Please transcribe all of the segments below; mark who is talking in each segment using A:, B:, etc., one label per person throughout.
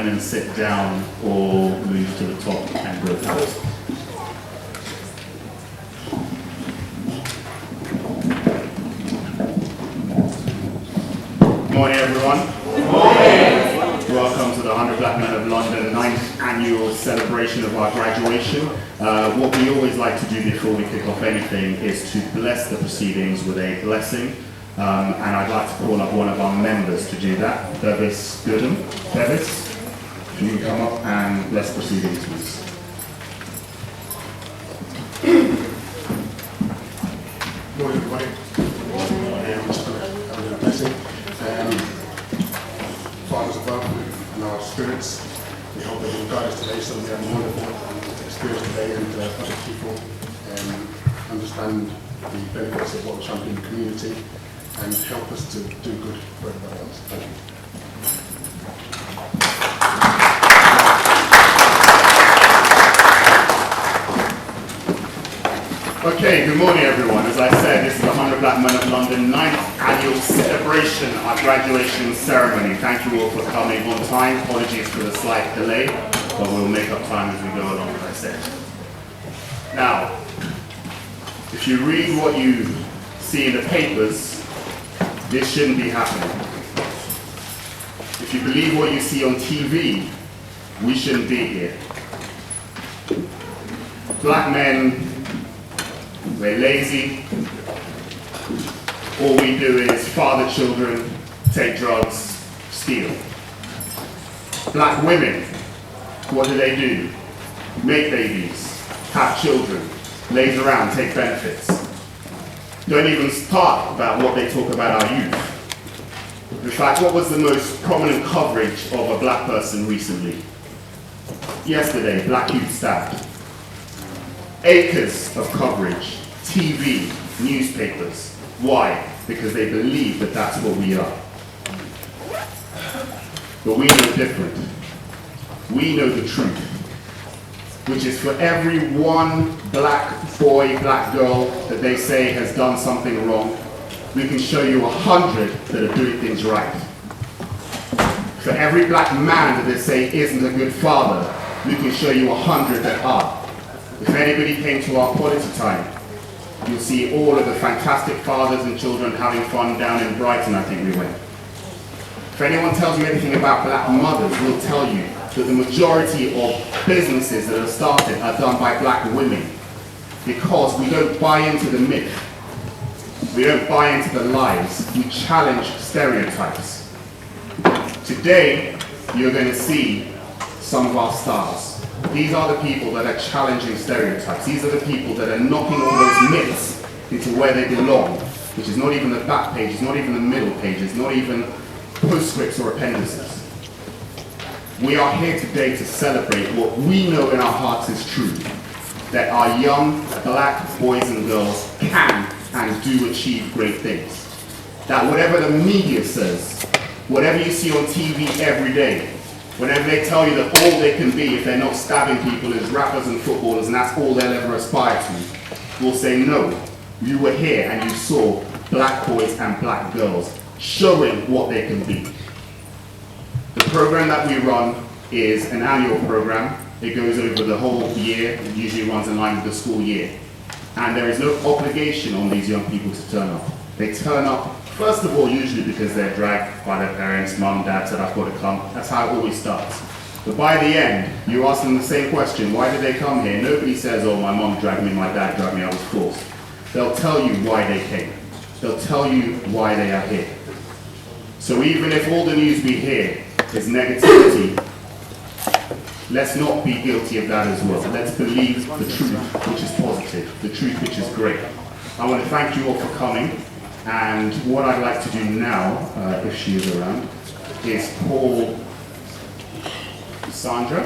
A: in and sit down or move to the top and go forward. Good morning, everyone. Good morning. Welcome to the 100 Black Men of London 9th annual celebration of our graduation. What we always like to do before we kick off anything is to bless the proceedings with a blessing. And I'd like to call up one of our members to do that, Bevis Goodham. Bevis, can you come up and bless proceedings, please?
B: Good morning, everybody. I'm just going to have a little blessing. Fathers above and our spirits, we hope that you will guide us today so we have a wonderful experience today and other people understand the benefits of what we're trying to do in the community and help us to do good for everybody else. Thank you.
A: Okay, good morning everyone. As I said, this is the 100 Black Men of London 9th annual celebration, our graduation ceremony. Thank you all for coming on time. Apologies for the slight delay, but we'll make up time as we go along, as I said. Now, if you read what you see in the papers, this shouldn't be happening. If you believe what you see on TV, we shouldn't be here. Black men, we're lazy. All we do is father children, take drugs, steal. Black women, what do? Make babies, have children, laze around, take benefits. Don't even start about what they talk about our youth. In fact, what was the most prominent coverage of a black person recently? Yesterday, black youth stabbed. Acres of coverage, TV, newspapers. Why? Because they believe that that's what we are. But we know different. We know the truth, which is for every one black boy, black girl that they say has done something wrong, we can show you 100 that are doing things right. For every black man that they say isn't a good father, we can show you 100 that are. If anybody came to our quality time, you'll see all of the fantastic fathers and children having fun down in Brighton, I think we went. If anyone tells you anything about black mothers, we'll tell you that the majority of businesses that are started are done by black women, because we don't buy into the myth. We don't buy into the lies. We challenge stereotypes. Today, you're going to see some of our stars. These are the people that are challenging stereotypes. These are the people that are knocking all those myths into where they belong, which is not even the back page, it's not even the middle page, it's not even postscripts or appendices. We are here today to celebrate what we know in our hearts is true, that our young black boys and girls can and do achieve great things. That whatever the media says, whatever you see on TV every day, whenever they tell you that all they can be if they're not stabbing people is rappers and footballers and that's all they'll ever aspire to, we'll say no. You were here and you saw black boys and black girls showing what they can be. The program that we run is an annual program. It goes over the whole year. It usually runs in line with the school year. And there is no obligation on these young people to turn up. They turn up, first of all, usually because they're dragged by their parents, mum, dad said, I've got to come. That's how it always starts. But by the end, you ask them the same question, why did they come here? Nobody says, oh, my mum dragged me, my dad dragged me, I was forced. They'll tell you why they came. They'll tell you why they are here. So even if all the news we hear is negativity, let's not be guilty of that as well. Let's believe the truth, which is positive, the truth, which is great. I want to thank you all for coming. And what I'd like to do now, if she is around, is call Sandra.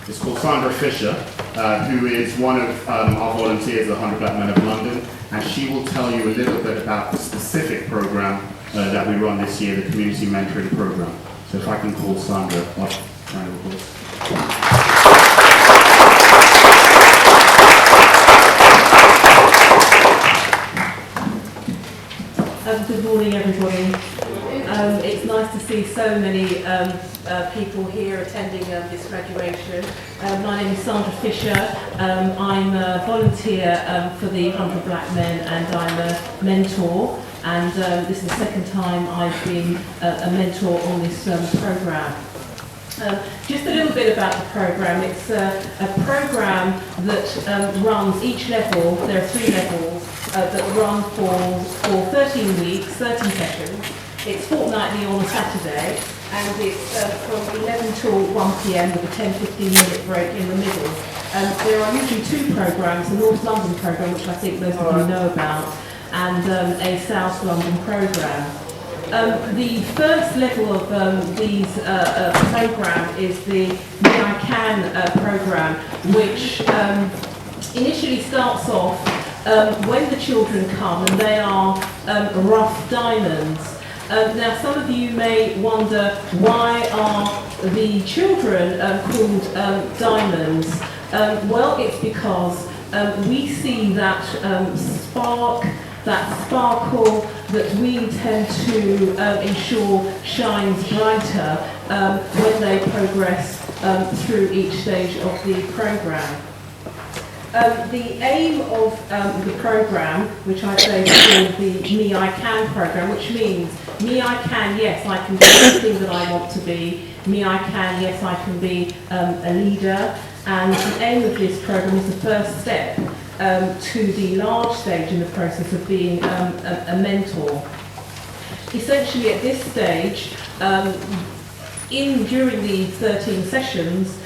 A: It's called Sandra Fisher, who is one of our volunteers at 100 Black Men of London, and she will tell you a little bit about the specific program that we run this year, the Community Mentoring Program. So if I can call Sandra up, round of applause.
C: Good morning, everybody. It's nice to see so many people here attending this graduation. My name is Sandra Fisher. I'm a volunteer for the 100 Black Men, and I'm a mentor. And this is the second time I've been a mentor on this programme. Just a little bit about the programme. It's a programme that runs each level. There are 3 levels that run for 13 weeks, 13 sessions. It's fortnightly on a Saturday, and it's from 11 till 1 p.m. with a 10-15 minute break in the middle. There are usually 2 programmes, a North London programme, which I think most of you know about, and a South London programme. The first level of these programme is the Me I Can programme, which initially starts off when the children come, and they are rough diamonds. Now, some of you may wonder, why are the children called diamonds? Well, it's because we see that spark, that sparkle that we intend to ensure shines brighter when they progress through each stage of the programme. The aim of the programme, which I say is called the Me I Can programme, which means me I can, yes, I can be anything that I want to be. Me I can, yes, I can be a leader. And the aim of this programme is the first step to the large stage in the process of being a mentor. Essentially, at this stage, during the 13 sessions,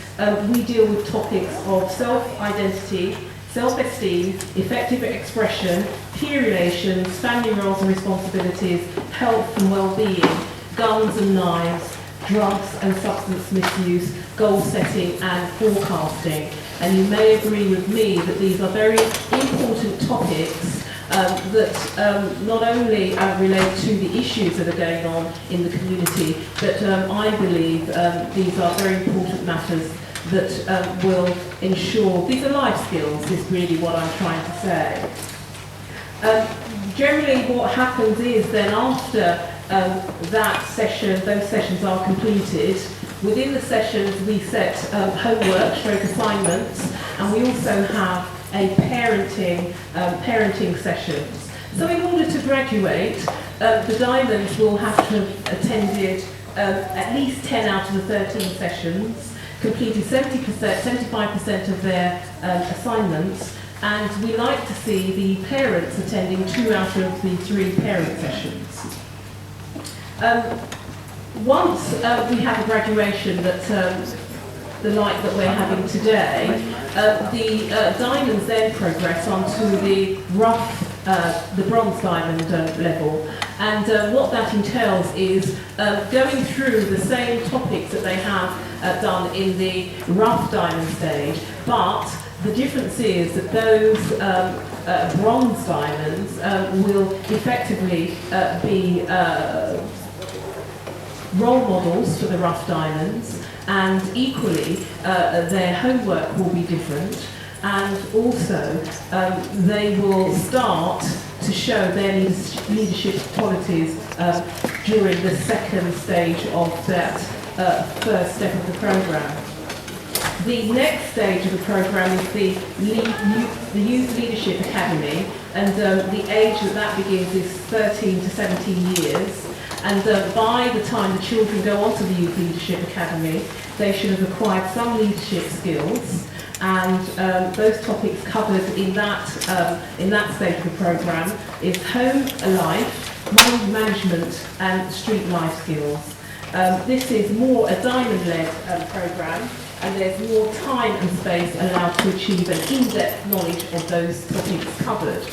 C: we deal with topics of self-identity, self-esteem, effective expression, peer relations, family roles and responsibilities, health and well-being, guns and knives, drugs and substance misuse, goal setting and forecasting. And you may agree with me that these are very important topics that not only relate to the issues that are going on in the community, but I believe these are very important matters that will ensure, these are life skills, is really what I'm trying to say. Generally what happens is then after that session, those sessions are completed, within the sessions we set homework, stroke assignments, and we also have a parenting sessions. So in order to graduate, the Diamonds will have to have attended at least 10 out of the 13 sessions, completed 75% of their assignments, and we like to see the parents attending 2 out of the 3 parent sessions. Once we have a graduation the like that we're having today, the diamonds then progress onto the rough, the bronze diamond level, and what that entails is going through the same topics that they have done in the rough diamond stage, but the difference is that those bronze diamonds will effectively be role models for the rough diamonds, and equally their homework will be different, and also they will start to show their leadership qualities during the second stage of that first step of the programme. The next stage of the programme is the Youth Leadership Academy, and the age that begins is 13 to 17 years. And by the time the children go on to the Youth Leadership Academy, they should have acquired some leadership skills, and those topics covered in that stage of the programme is home life, mind management and street life skills. This is more a diamond-led programme, and there's more time and space allowed to achieve an in-depth knowledge of those topics covered.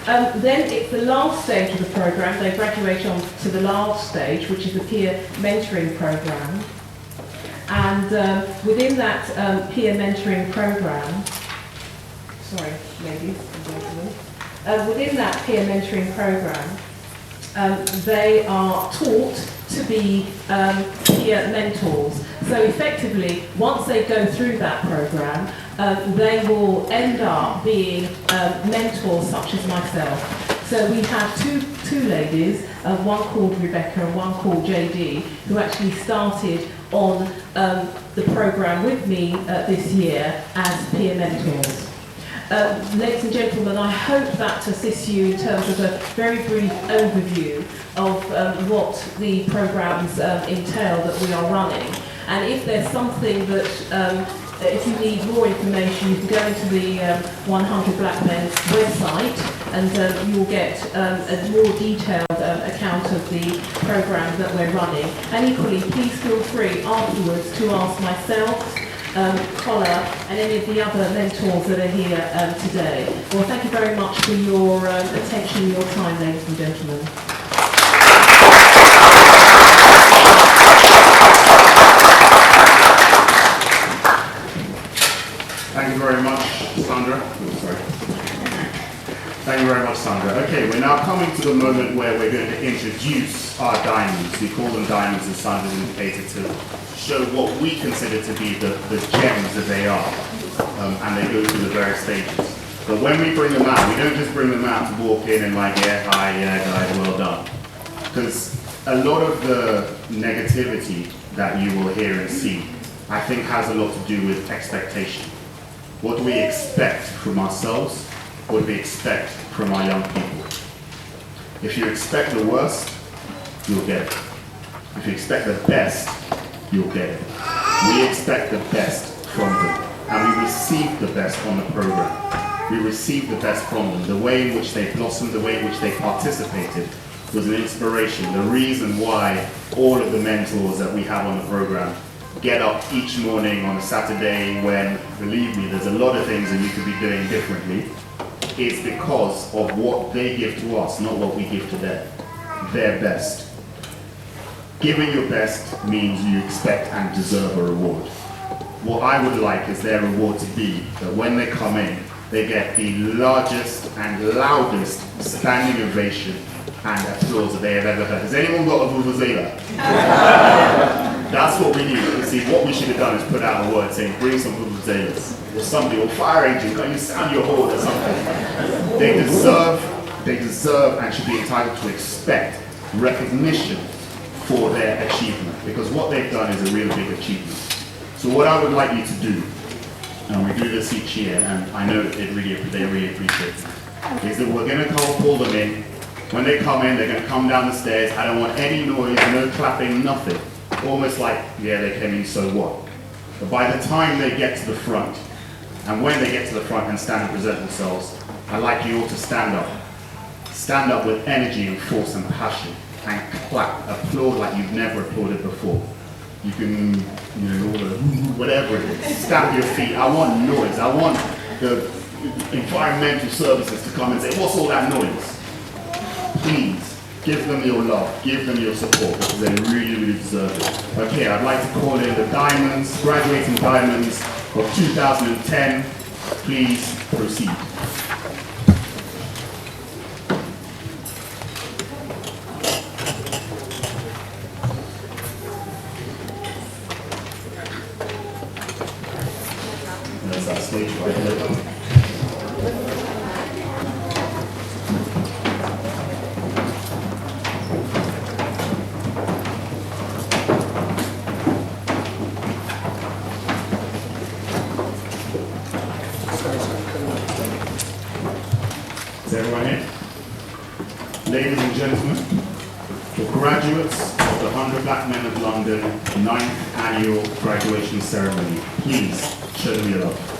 C: Then it's the last stage of the programme. They graduate on to the last stage, which is the peer mentoring programme. And within that peer mentoring programme, sorry, ladies and gentlemen, within that peer mentoring programme, they are taught to be peer mentors. So effectively, once they go through that programme, they will end up being mentors such as myself. So we have two ladies, one called Rebecca and one called JD, who actually started on the programme with me this year as peer mentors. Ladies and gentlemen, I hope that assists you in terms of a very brief overview of what the programmes entail that we are running. And if there's something that, if you need more information, you can go into the 100 Black Men's website and you will get a more detailed account of the programme that we're running. And equally, please feel free afterwards to ask myself, Collar and any of the other mentors that are here today. Well, thank you very much for your attention and your time, ladies and gentlemen.
A: Thank you very much, Sandra. Oh, sorry. Thank you very much, Sandra. Okay, we're now coming to the moment where we're going to introduce our diamonds. We call them diamonds, as Sandra indicated, to show what we consider to be the gems that they are. And they go through the various stages. But when we bring them out, we don't just bring them out to walk in and like, yeah, hi, yeah, guys, well done. Because a lot of the negativity that you will hear and see, I think, has a lot to do with expectation. What do we expect from ourselves? What do we expect from our young people? If you expect the worst, you'll get it. If you expect the best, you'll get it. We expect the best from them, and we receive the best from the program. We receive the best from them. The way in which they blossomed, the way in which they participated was an inspiration. The reason why all of the mentors that we have on the program get up each morning on a Saturday when, believe me, there's a lot of things that you could be doing differently, is because of what they give to us, not what we give to them. Their best. Giving your best means you expect and deserve a reward. What I would like is their reward to be that when they come in, they get the largest and loudest standing ovation and applause that they have ever heard. Has anyone got a vuvuzela? That's what we need. You see, what we should have done is put out a word saying, bring some vuvuzelas, or somebody, or fire engine, can you sound your horn or something? They deserve and should be entitled to expect recognition for their achievement, because what they've done is a real big achievement. So what I would like you to do, and we do this each year, and I know they really appreciate it, is that we're going to call them in. When they come in, they're going to come down the stairs. I don't want any noise, no clapping, nothing. Almost like, yeah, they came in, so what? But by the time they get to the front, and when they get to the front and stand and present themselves, I'd like you all to stand up. Stand up with energy and force and passion, and clap, applaud like you've never applauded before. You can, all the, whatever it is, stamp your feet. I want noise. I want the environmental services to come and say, what's all that noise? Please, give them your love, give them your support, because they really, really deserve it. Okay, I'd like to call in the diamonds, graduating diamonds of 2010. Please proceed. There's that stage right there. Is everyone here? Ladies and gentlemen, the graduates of the 100 Black Men of London 9th Annual Graduation Ceremony, please show them your love.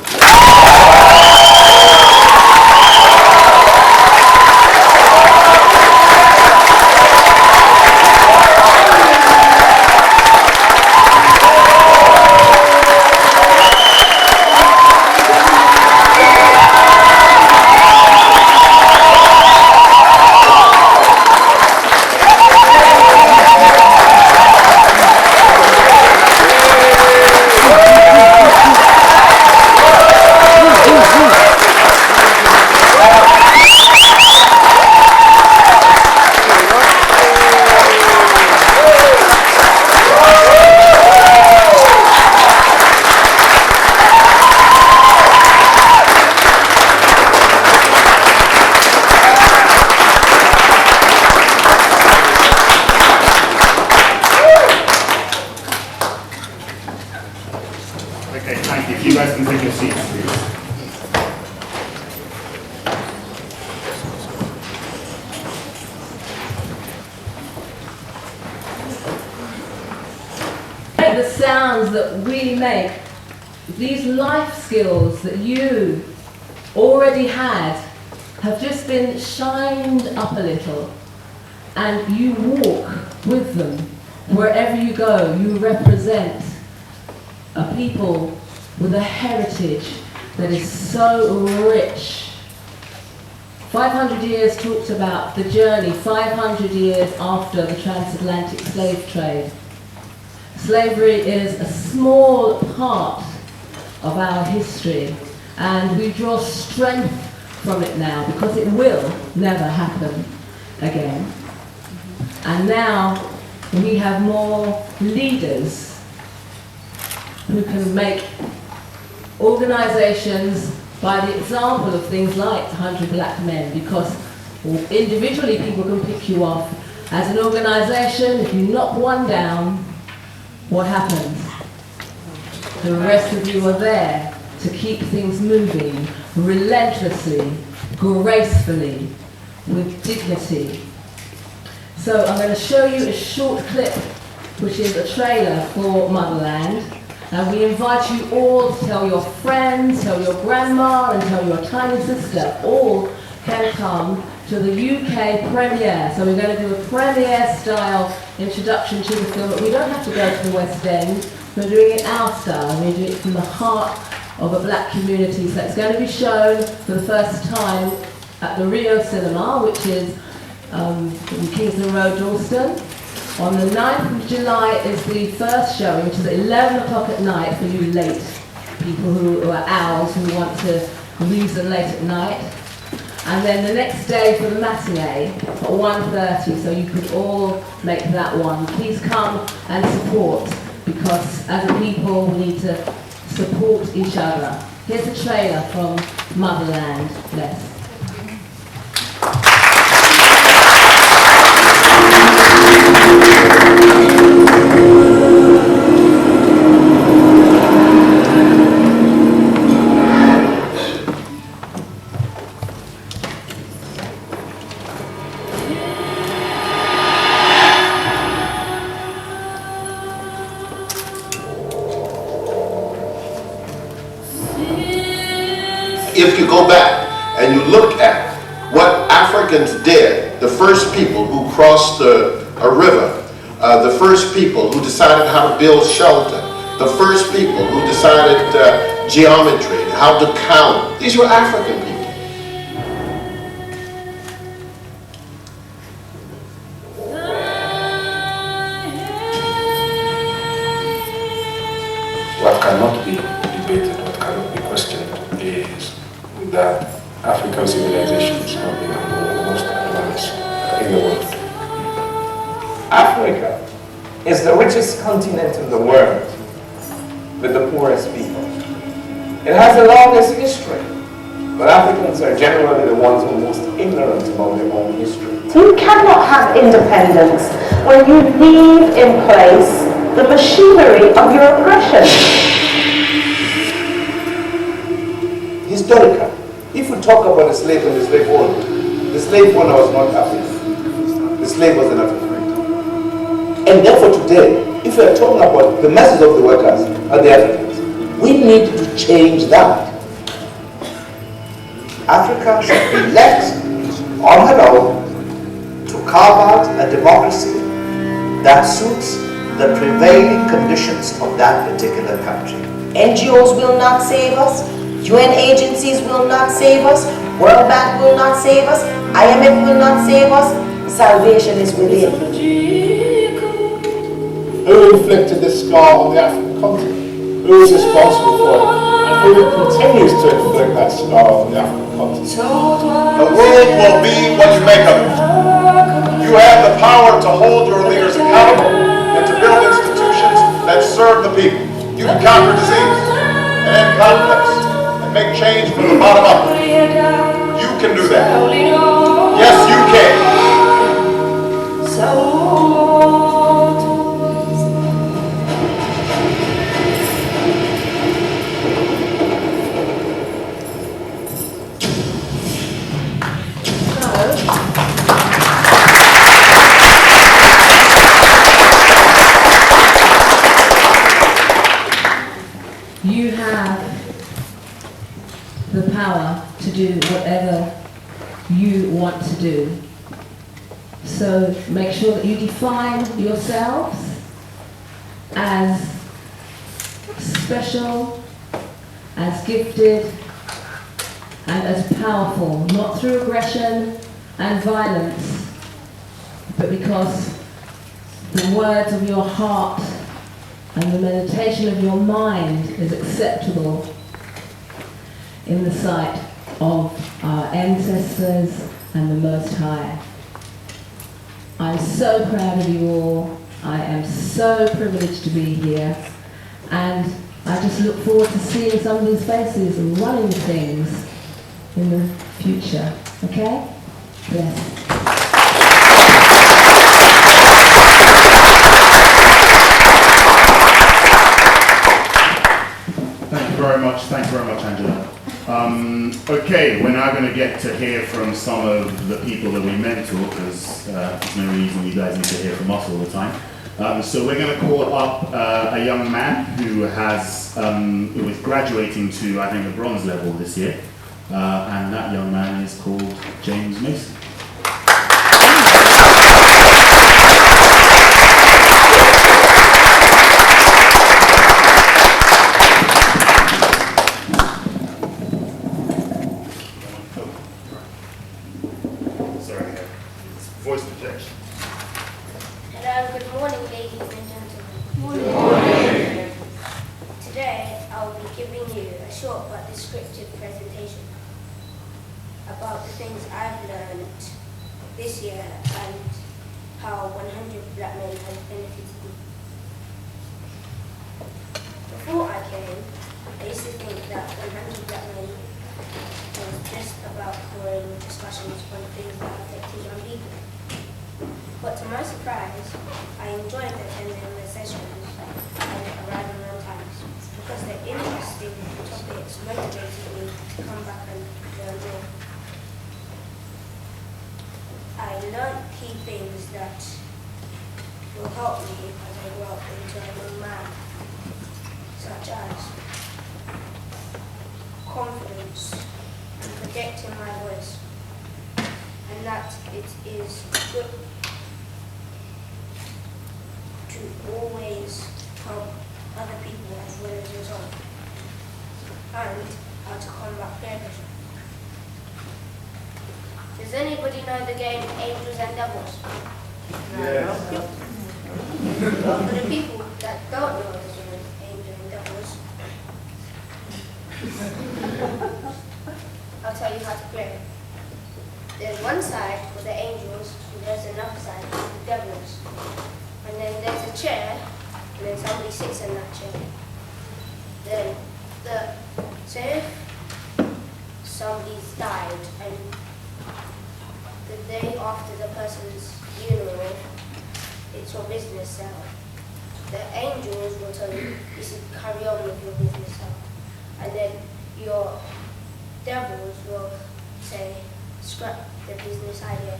C: sounds that we make, these life skills that you already had, have just been shined up a little, and you walk with them wherever you go. You represent a people with a heritage that is so rich. 500 years talked about the journey, 500 years after the transatlantic slave trade. Slavery is a small part of our history, and we draw strength from it now because it will never happen again. And now we have more leaders who can make organizations by the example of things like 100 Black Men, because individually people can pick you off. As an organization, if you knock one down, what happens? The rest of you are there to keep things moving relentlessly, gracefully, with dignity. So I'm going to show you a short clip, which is a trailer for Motherland. And we invite you all to tell your friends, tell your grandma, and tell your tiny sister. All can come to the UK premiere. So we're going to do a premiere-style introduction to the film, but we don't have to go to the West End. We're doing it our style. We're doing it from the heart of a black community. So it's going to be shown for the first time at the Rio Cinema, which is in Kingston Road, Dalston. On the 9th of July is the first showing, which is at 11 o'clock at night for you late people who are owls who want to reason late at night. And then the next day for the matinee at 1:30, so you could all make that one. Please come and support, because as a people we need to support each other. Here's a trailer from Motherland. Bless.
D: If you go back and you look at what Africans did, the first people who crossed a river, the first people who decided how to build shelter, the first people who decided geometry, how to count, these were African people.
E: What cannot be debated, what cannot be questioned is that African civilizations have been among the most advanced in the world.
F: Africa is the richest continent in the world with the poorest people. It has the longest history, but Africans are generally the ones who are most ignorant about their own history.
G: You cannot have independence when you leave in place the machinery of your oppression.
D: Historical. If we talk about the slave and the slave owner was not African. The slave was an African. And therefore today, if we are talking about the masses of the workers are the Africans, we need to change that. Africa should be left on her own to carve out a democracy that suits the prevailing conditions of that particular country.
H: NGOs will not save us, UN agencies will not save us, World Bank will not save us, IMF will not save us. Salvation is within.
I: Who inflicted this scar on the African continent? Who is responsible for it? And who continues to inflict that scar on the African continent?
J: The world will be what you make of it. You have the power to hold your leaders accountable and to build institutions that serve the people. You can conquer disease and end conflicts and make change from the bottom up. You can do that. Yes, you can.
C: do whatever you want to do. So make sure that you define yourselves as special, as gifted, and as powerful, not through aggression and violence, but because the words of your heart and the meditation of your mind is acceptable in the sight of our ancestors and the Most High. I'm so proud of you all. I am so privileged to be here, and I just look forward to seeing some of these faces and running things in the future. Okay? Bless.
A: Thank you very much, Angela. Okay, we're now going to get to hear from some of the people that we mentor, because there's no reason you guys need to hear from us all the time. So we're going to call up a young man who is graduating to, I think, the bronze level this year, and that young man is called James Mason. Voice projection.
K: Hello, good morning, ladies and gentlemen. Good morning. Today, I will be giving you a short but descriptive presentation about the things I've learned this year and how 100 Black Men has benefited me. Before I came, I used to think that 100 Black Men was just about foreign discussions on things that affected young people. But to my surprise, I enjoyed attending the sessions and arriving on time because the interesting topics motivated me to come back and learn more. I learned key things that will help me as I grow up into a young man, such as confidence and protecting my voice, and that it is good to always help other people as well as yourself, and how to combat peer pressure. Does anybody know the game Angels and Devils?
J: Yes.
K: Well, for the people that don't know the game Angels and Devils, I'll tell you how to play. There's one side for the angels, and there's another side for the devils. And then there's a chair, and then somebody sits in that chair. Then, say if somebody's died, and the day after the person's funeral, it's your business cell. The angels will tell you should carry on with your business cell. And then your devils will say, scrap the business idea.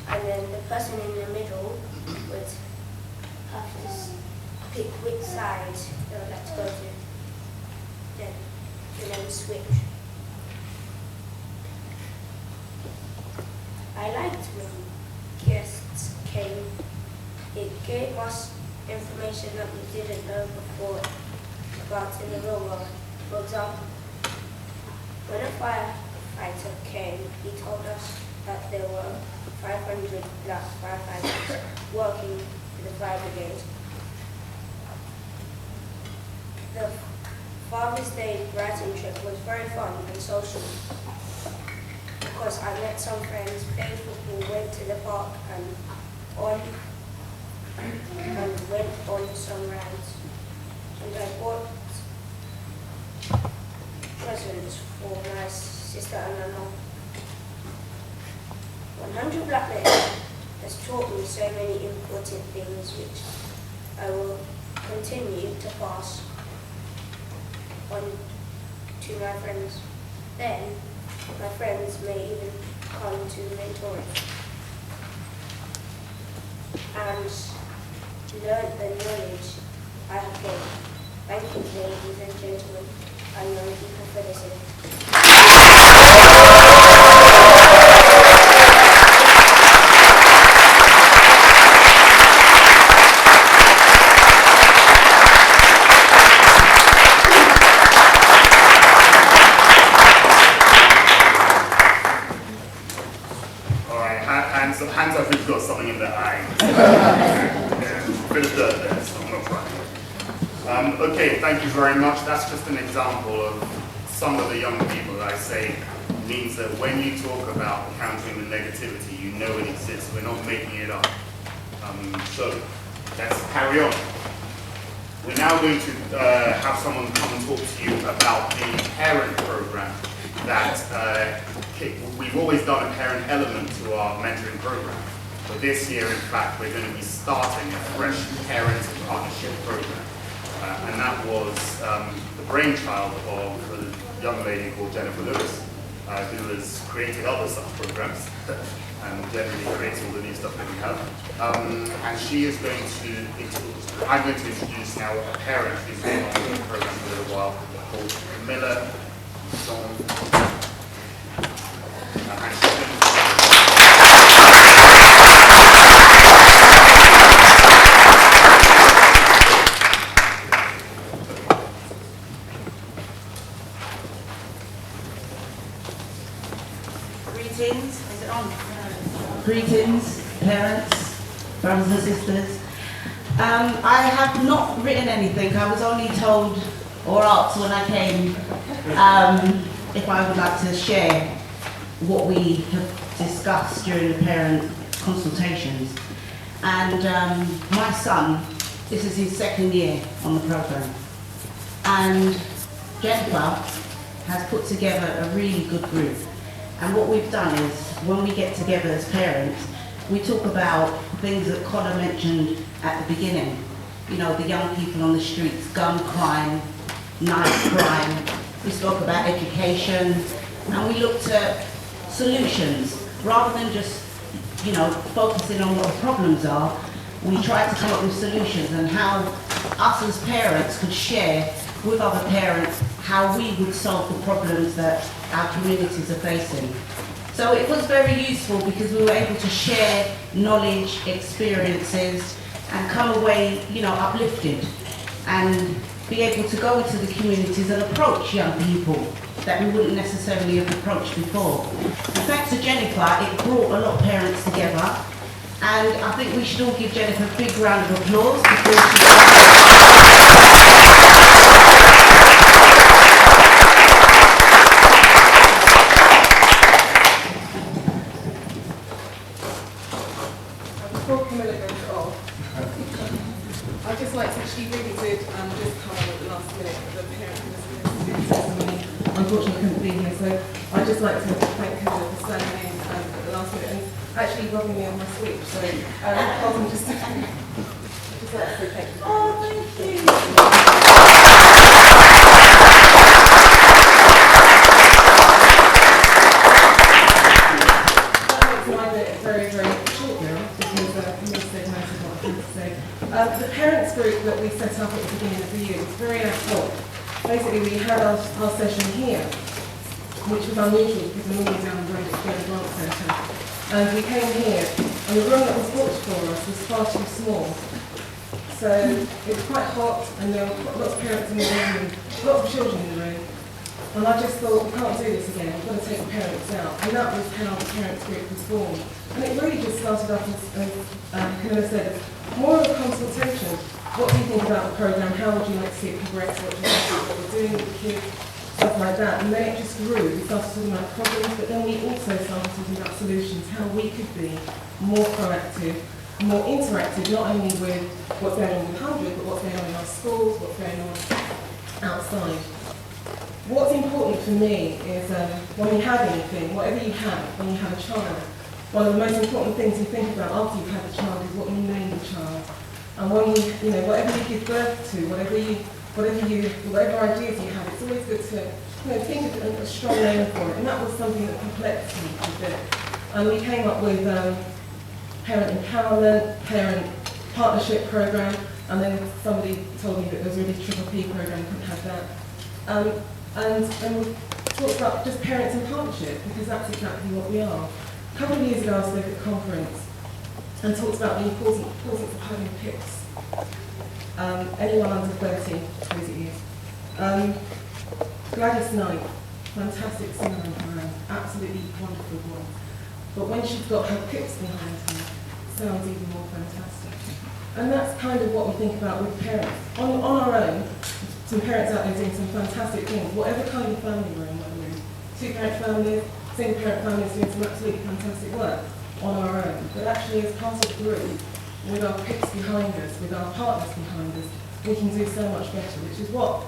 K: And then the person in the middle would have to pick which side they would like to go to. Then switch. I liked when guests came. It gave us information that we didn't know before about in the real world. For example, when a firefighter came, he told us that there were 500 black firefighters working for the fire brigade. The Father's Day Brighton trip was very fun and social because I met some friends, played football, went to the park and went on some rides. And I bought presents for my sister and my mom. 100 Black Men has taught me so many important things which I will continue to pass on to my friends. Then my friends may even come to mentoring and learn the knowledge I have gained. Thank you, ladies and gentlemen, and young people for listening.
A: So hands up who's got something in their eye. Yeah, bit of dirt there, so I'm not crying. Okay, thank you very much. That's just an example of some of the young people that I say means that when you talk about countering the negativity, you know it exists. We're not making it up. So let's carry on. We're now going to have someone come and talk to you about the parent program that we've always done a parent element to our mentoring program. But this year, in fact, we're going to be starting a fresh parent partnership program. And that was the brainchild of a young lady called Jennifer Lewis, who has created other such programs and generally creates all the new stuff that we have. And she is going to, I'm going to introduce now a parent who's been on the program for a little while called Camilla Don. And she's going to
L: Greetings, is it on? Greetings, parents, brothers and sisters. I have not written anything. I was only told or asked when I came if I would like to share what we have discussed during the parent consultations. And my son, this is his second year on the program. And Jennifer has put together a really good group. And what we've done is, when we get together as parents, we talk about things that Connor mentioned at the beginning. You know, the young people on the streets, gun crime, knife crime. We spoke about education, and we looked at solutions. Rather than just, you know, focusing on what the problems are, we tried to come up with solutions and how us as parents could share with other parents how we would solve the problems that our communities are facing. So it was very useful because we were able to share knowledge, experiences, and come away, you know, uplifted, and be able to go into the communities and approach young people that we wouldn't necessarily have approached before. And thanks to Jennifer, it brought a lot of parents together, and I think we should all give Jennifer a big round of applause because
M: Before Camilla goes off, I'd just like to, she really did just come on at the last minute, the parent testimony unfortunately couldn't be here, so I'd just like to thank Camilla for standing in at the last minute and actually robbing me of my sleep, so hold on just a second. I'd just like to say thank you. Oh, thank you. The parents group that we set up at the beginning of the year was very ad hoc. Basically, we had our session here, which was unusual because we're normally down the road at the Grant Centre. And we came here, and the room that was booked for us was far too small. So it was quite hot, and there were lots of parents in the room, lots of children in the room. And I just thought, we can't do this again, we've got to take the parents out. And that was how the parents group was born. And it really just started off as Camilla said, more of a consultation. What do you think about the programme? How would you like to see it progress? What do you think what we're doing with the kids? Stuff like that. And then it just grew. We started talking about problems, but then we also started talking about solutions, how we could be more proactive, more interactive, not only with what's going on with 100, but what's going on in our schools, what's going on outside. What's important for me is when we have anything, whatever you have, when you have a child, one of the most important things you think about after you've had a child is what you name the child. And when you know, whatever you give birth to, whatever ideas you have, it's always good to think of a strong name for it. And that was something that perplexed me a bit. And we came up with parent empowerment, parent partnership program, and then somebody told me that there was really a Triple P program, couldn't have that. And we talked about just parents in partnership, because that's exactly what we are. A couple of years ago, I spoke at a conference and talked about the importance of having PICs. Anyone under 30, basically. Gladys Knight, fantastic singer and choir, absolutely wonderful voice. but when she's got her pips behind her, it sounds even more fantastic. And that's kind of what we think about with parents. On our own, some parents out there doing some fantastic things, whatever kind of family we're in, whether we're two-parent families, single-parent families doing some absolutely fantastic work on our own. But actually, as part of the group, with our pips behind us, with our partners behind us, we can do so much better, which is what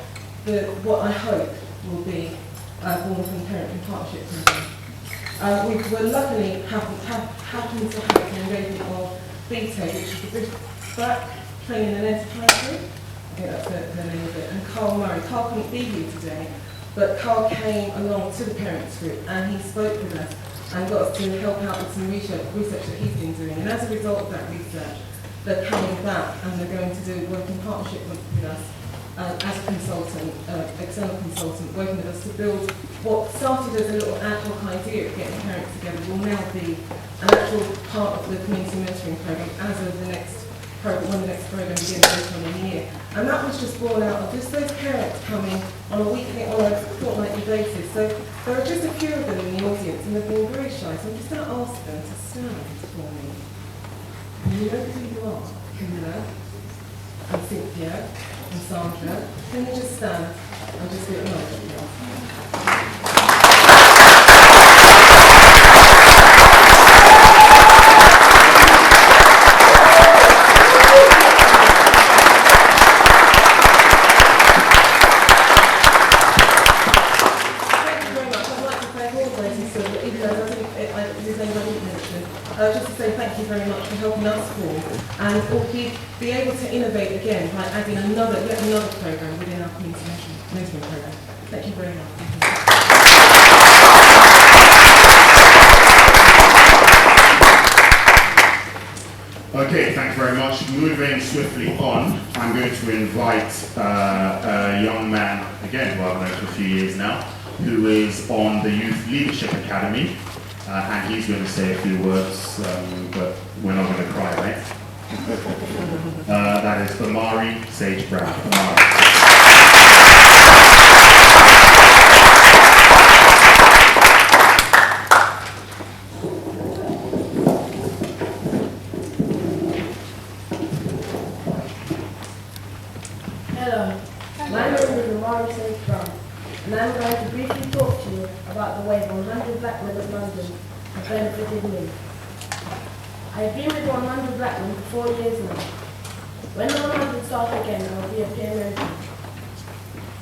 M: I hope will be Born from Parenting Partnership Programme. We're luckily happen to have the engagement of BT, which is the British Black Training and Enterprise Group. I think that's the name of it. And Carl Murray. Carl couldn't be here today, but Carl came along to the parents group and he spoke with us and got us to help out with some research that he's been doing. And as a result of that research, they're coming back and they're going to do work in partnership with us as a consultant, external consultant, working with us to build what started as a little ad hoc idea of getting parents together will now be an actual part of the community mentoring programme as of the next program, when the next programme begins later on in the year. And that was just born out of just those parents coming on a weekly, on a fortnightly basis. So there are just a few of them in the audience and they've been very shy, so I'm just going to ask them to stand for me. And you know who you are, Camilla and Cynthia and Sandra. Can you just stand and just get acknowledged? Just to say thank you very much for helping us form and we'll be able to innovate again by adding yet another programme within our community mentoring programme. Thank you very much.
A: Okay, thanks very much. Moving swiftly on, I'm going to invite a young man, again, who I've known for a few years now, who is on the Youth Leadership Academy. And he's going to say a few words, but we're not going to cry, right? That is Omari Sage Brown. Omari.
K: Hello, my name is Omari Sage Brown, and I'm going to briefly talk to you about the way 100 Black Men of London have benefited me. I have been with 100 Black Men for 4 years now. When the 100 start again, I will be a peer mentor.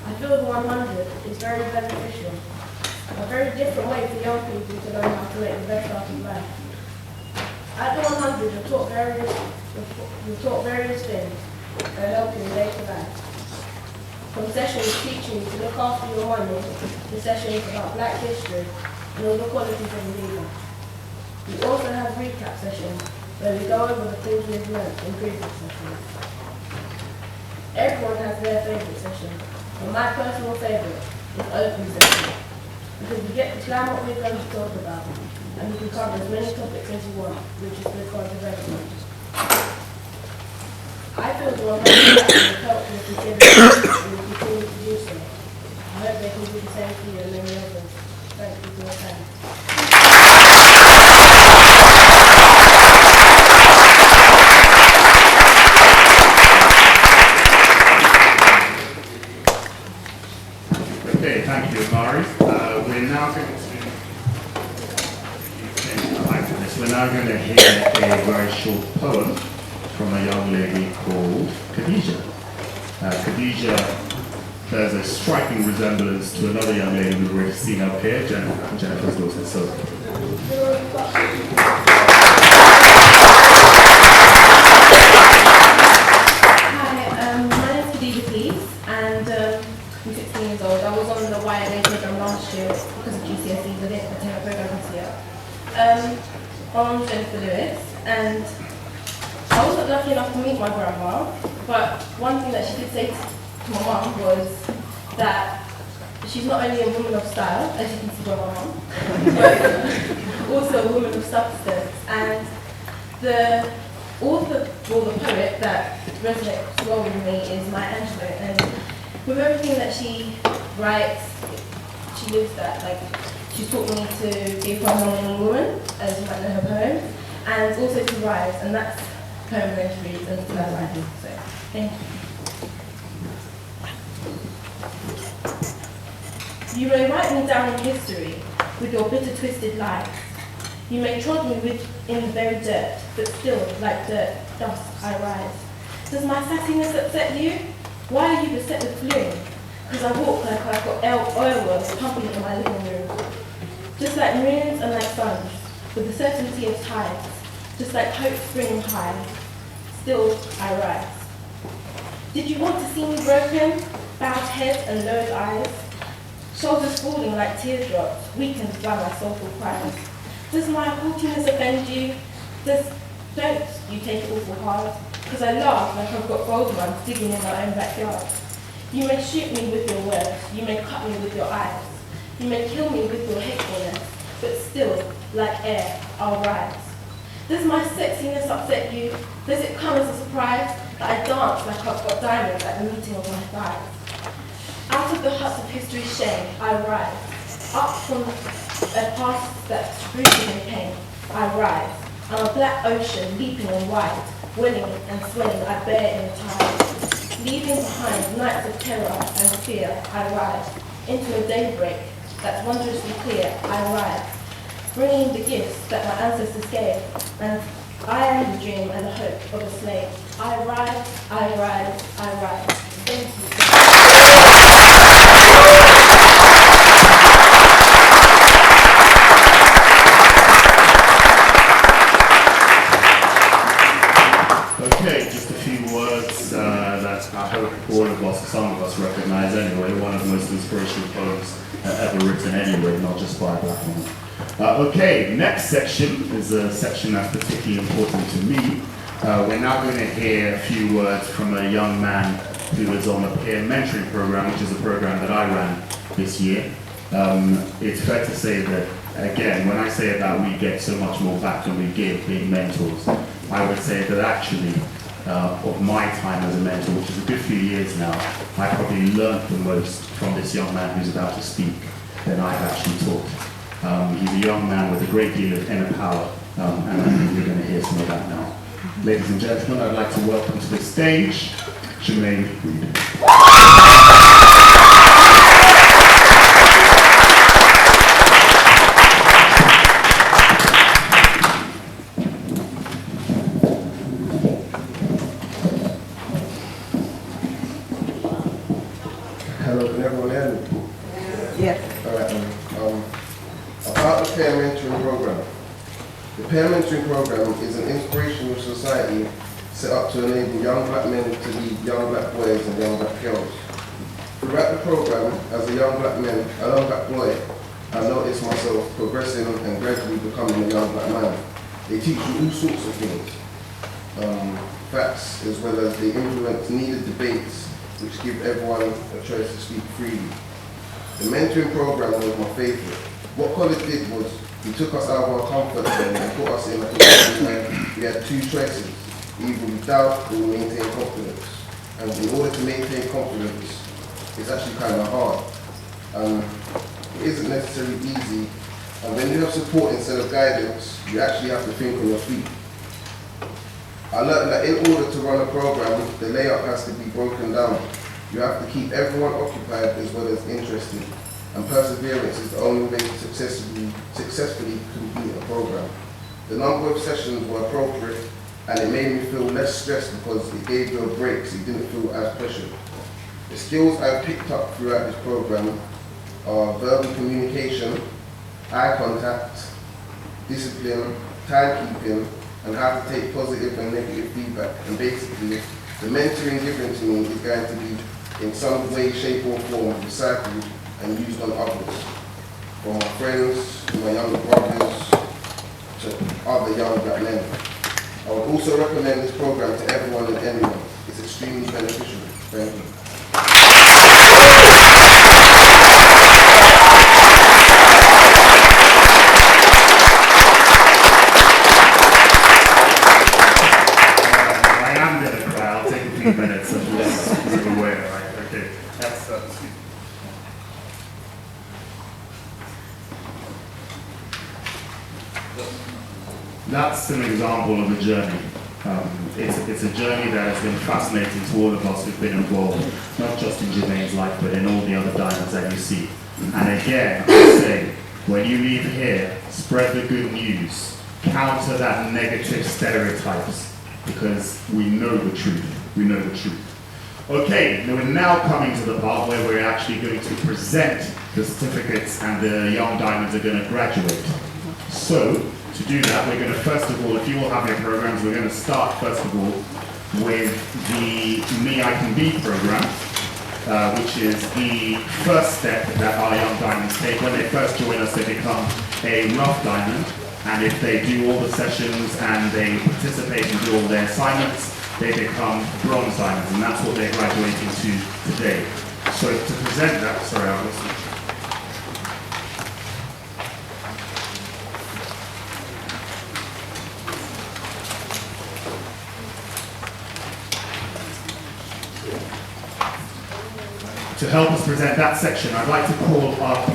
K: I feel the 100 is very beneficial, a very different way for young people to learn how to make the best out of life. At the 100, you're taught various things that help you in later life. From sessions teaching you to look after your money, to sessions about Black history and all the qualities of a leader. We also have recap sessions where we go over the things we've learned in previous sessions. Everyone has their favourite session, but my personal favourite is open session, because we get to plan what we're going to talk about, and you can cover as many topics as you want, which is good for development. I feel the 100 will help you to give it and will continue to do so. I hope they can do the same for you and many others. Thank you for your time.
A: Okay, thank you, Omari. We're now going to We're now going to hear a very short poem from a young lady called Khadija. Khadija bears a striking resemblance to another young lady we've already seen up here, Jennifer's daughter. So.
N: Hi, my name is Khadija Peace, and I'm 16 years old. I was on the YNA program last year because of GCSEs. I didn't attend a program this year. My name's Jennifer Lewis, and I wasn't lucky enough to meet my grandma, but one thing that she did say to my mum was that she's not only a woman of style, as you can see by my mum, but also a woman of substance. And the author, or the poet that resonates well with me is Maya Angelou, and with everything that she writes, she lives that. Like, She taught me to be a phenomenal woman, as you might know her poem, and also to rise, and that's a poem I'm going to read and still I write. So, thank you. You may write me down in history with your bitter, twisted lies. You may trod me in the very dirt, but still, like dirt, dust, I rise. Does my sassiness upset you? Why are you beset with gloom? Because I walk like I've got oilworks pumping in my living room. Just like moons and like suns, with the certainty of tides, just like hope springing high, still I rise. Did you want to see me broken, bowed head and lowered eyes? Shoulders falling like teardrops, weakened by my soulful cries. Does my haughtiness offend you? Don't you take it awful hard? Because I laugh like I've got gold mines digging in my own backyard. You may shoot me with your words, you may cut me with your eyes. You may kill me with your hatefulness, but still, like air, I'll rise. Does my sexiness upset you? Does it come as a surprise that I dance like I've got diamonds at the meeting of my thighs? Out of the huts of history's shame, I rise. Up from a past that's rooted in pain, I rise. I'm a black ocean leaping and wide, willing and swelling, I bear in the tide. Leaving behind nights of terror and fear, I rise. Into a daybreak that's wondrously clear, I rise. Bringing the gifts that my ancestors gave, and I am the dream and the hope of a slave. I rise, I rise, I rise. Thank you.
A: Okay, just a few words that I hope all of us, some of us recognize anyway, one of the most inspirational poems ever written anyway, not just by a black woman. Okay, next section is a section that's particularly important to me. We're now going to hear a few words from a young man who is on a peer mentoring program, which is a program that I ran this year. It's fair to say that, again, when I say that we get so much more back than we give being mentors, I would say that actually, of my time as a mentor, which is a good few years now, I probably learned the most from this young man who's about to speak than I've actually taught. He's a young man with a great deal of inner power, and I think you're going to hear some of that now. Ladies and gentlemen, I'd like to welcome to the stage Jermaine Reed.
O: Hello, can everyone hear me?
L: Yes.
O: All right. About the peer mentoring program. The peer mentoring program is an inspirational society set up to enable young black men to lead young black boys and young black girls. Throughout the program, as a young black boy, I noticed myself progressing and gradually becoming a young black man. They teach you all sorts of things. Facts, as well as they influence needed debates which give everyone a choice to speak freely. The mentoring program was my favorite. What college did was, he took us out of our comfort zone and put us in a position where we had two choices. Either we doubt or we maintain confidence. And in order to maintain confidence, it's actually kind of hard. It isn't necessarily easy. And when you have support instead of guidance, you actually have to think on your feet. I learned that in order to run a program, the layout has to be broken down. You have to keep everyone occupied as well as interested. And perseverance is the only way to successfully complete a program. The number of sessions were appropriate, and it made me feel less stressed because it gave you a break so you didn't feel as pressured. The skills I picked up throughout this program are verbal communication, eye contact, discipline, timekeeping, and how to take positive and negative feedback. And basically, the mentoring given to me is going to be in some way, shape or form recycled and used on others. From my friends, to my younger brothers, to other young black men. I would also recommend this program to everyone and anyone. It's extremely beneficial. Thank you.
A: I am going to cry. I'll take a few minutes and just move away. Right? Okay. That's That's an example of a journey. It's a journey that has been fascinating to all of us who've been involved, not just in Jermaine's life, but in all the other diamonds that you see. And again, I say, when you leave here, spread the good news, counter that negative stereotypes, because we know the truth. We know the truth. Okay, now we're now coming to the part where we're actually going to present the certificates and the young diamonds are going to graduate. So, to do that, we're going to first of all, if you all have your programs, we're going to start first of all with the Me I Can Be program, which is the first step that our young diamonds take. When they first join us, they become a rough diamond, and if they do all the sessions and they participate and do all their assignments, they become bronze diamonds, and that's what they're graduating to today. So to present that, sorry, I'll listen. To help us present that section, I'd like to call up,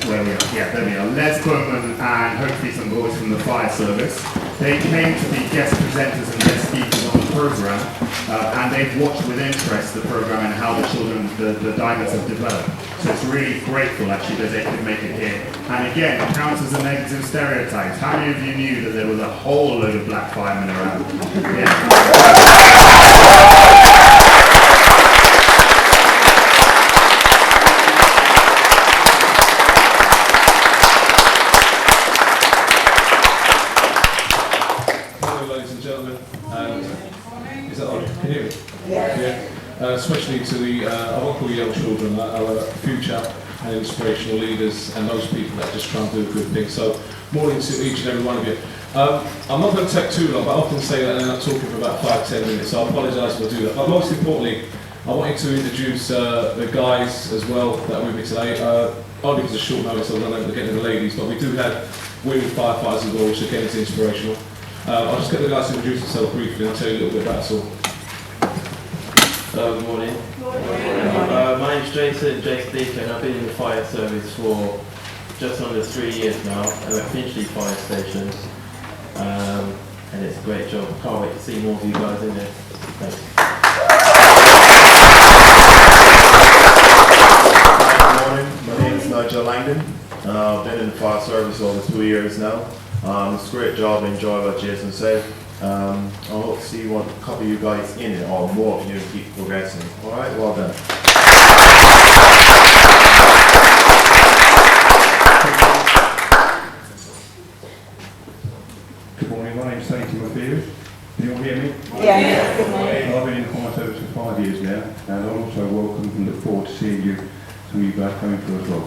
A: where we are? Yeah, there we are. Les Bowman and hopefully some boys from the fire service. They came to be guest presenters and guest speakers on the program, and they've watched with interest the program and how the children, the diamonds have developed. So it's really grateful actually that they could make it here. And again, it counters the negative stereotypes. How many of you knew that there was a whole load of black firemen around? Yeah.
P: Especially to the, I won't call you young children, our future and inspirational leaders and those people that are just trying to do a good thing. So, morning to each and every one of you. I'm not going to take too long, but I often say that and I'm talking for about 5-10 minutes, so I apologise for doing that. But most importantly, I wanted to introduce the guys as well that are with me today. Only because it's short notice, so I'm not going to get to the ladies, but we do have women firefighters as well, which again is inspirational. I'll just get the guys to introduce themselves briefly and I'll tell you a little bit about us all.
Q: Good morning. My name's Jason Deacon, and I've been in the fire service for just under 3 years now. I'm at Finchley Fire Station, and it's a great job. Can't wait to see more of you guys in there. Thanks.
R: Good morning, my name is Nigel Langdon. I've been in the fire service over 2 years now. It's a great job, I enjoy what Jason said. I hope to see a couple of you guys in it, or more of you, keep progressing. Alright, well done.
S: Good morning, my name is Saint Timothy. Can you all hear me?
G: Yeah. Good morning.
S: I've been in the fire service for 5 years now, and I also welcome and look forward to seeing you, some of you back home for as well.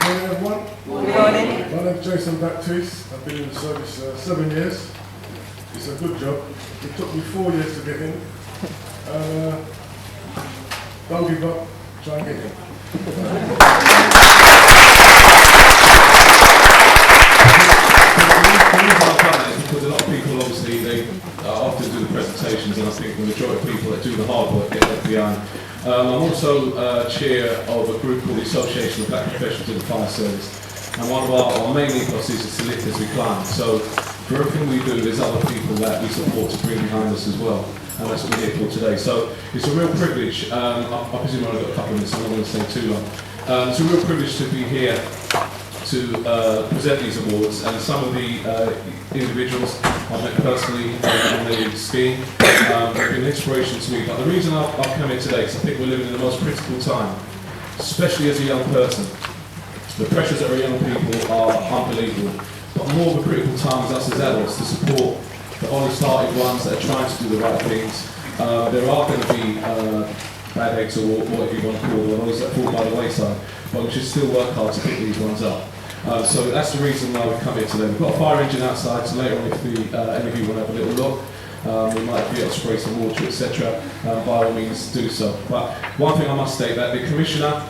T: Morning everyone.
G: Good morning.
T: My name is Jason Baptiste. I've been in the service 7 years. It's a good job. It took me 4 years to get in. Don't give up. Try and get in.
P: Because a lot of people obviously they often do the presentations, and I think the majority of people that do the hard work get left behind. I'm also chair of a group called the Association of Black Professionals in the Fire Service, and one of our main ethos is to lift as we climb. So for everything we do, there's other people that we support to bring behind us as well, and that's what we're here for today. So it's a real privilege. I presume I've got a couple of minutes, so I'm not going to stay too long. It's a real privilege to be here to present these awards, and some of the individuals I've met personally on the scheme have been an inspiration to me. But the reason I've come here today is I think we're living in the most critical time, especially as a young person. The pressures that our young people are unbelievable, but more of a critical time is us as adults to support the honest-hearted ones that are trying to do the right things. There are going to be bad eggs or whatever you want to call them, or those that fall by the wayside, but we should still work hard to pick these ones up. So that's the reason why we've come here today. We've got a fire engine outside, so later on if any of you want to have a little look, we might be able to spray some water, etc. By all means do so. But one thing I must state, that the Commissioner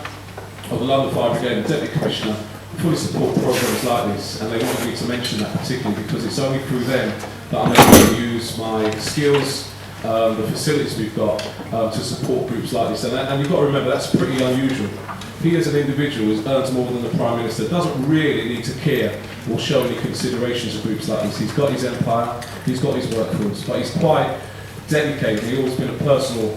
P: of the London Fire Brigade, the Deputy Commissioner, fully support programmes like this, and they wanted me to mention that particularly because it's only through them that I'm able to use my skills the facilities we've got to support groups like this. And you've got to remember, that's pretty unusual. He as an individual who earns more than the Prime Minister doesn't really need to care or show any considerations of groups like this. He's got his empire, he's got his workforce, but he's quite dedicated. He's always been a personal,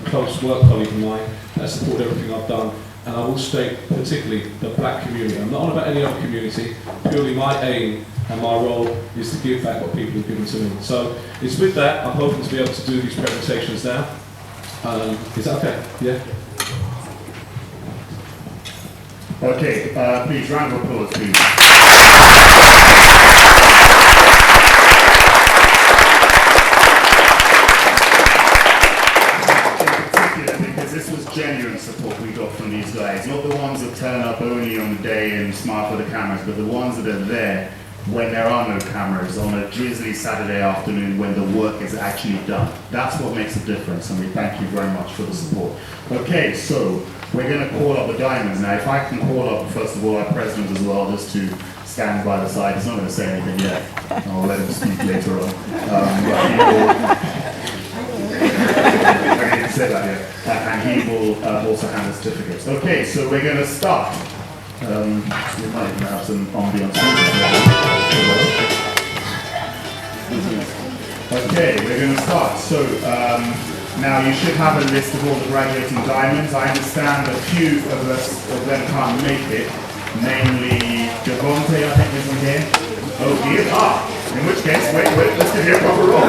P: close work colleague of mine that supported everything I've done. And I will state particularly the black community. I'm not on about any other community, purely my aim and my role is to give back what people have given to me. So it's with that, I'm hoping to be able to do these presentations now. Is that okay? Yeah?
A: Okay, please, round of applause, please. Because this was genuine support we got from these guys, not the ones that turn up only on the day and smile for the cameras, but the ones that are there when there are no cameras on a drizzly Saturday afternoon when the work is actually done. That's what makes a difference, and we thank you very much for the support. Okay, so we're going to call up the Diamonds now. If I can call up, first of all, our president as well, just to stand by the side. He's not going to say anything yet. I'll let him speak later on. I didn't say that yet. And he will also hand the certificates. Okay, so we're going to start. We might even have some ambience music. Okay, we're going to start. So now you should have a list of all the graduating diamonds. I understand a few of them can't make it, namely Devontae, I think, isn't here. Oh, he is? Ah, in which case, wait, let's give you a proper roll.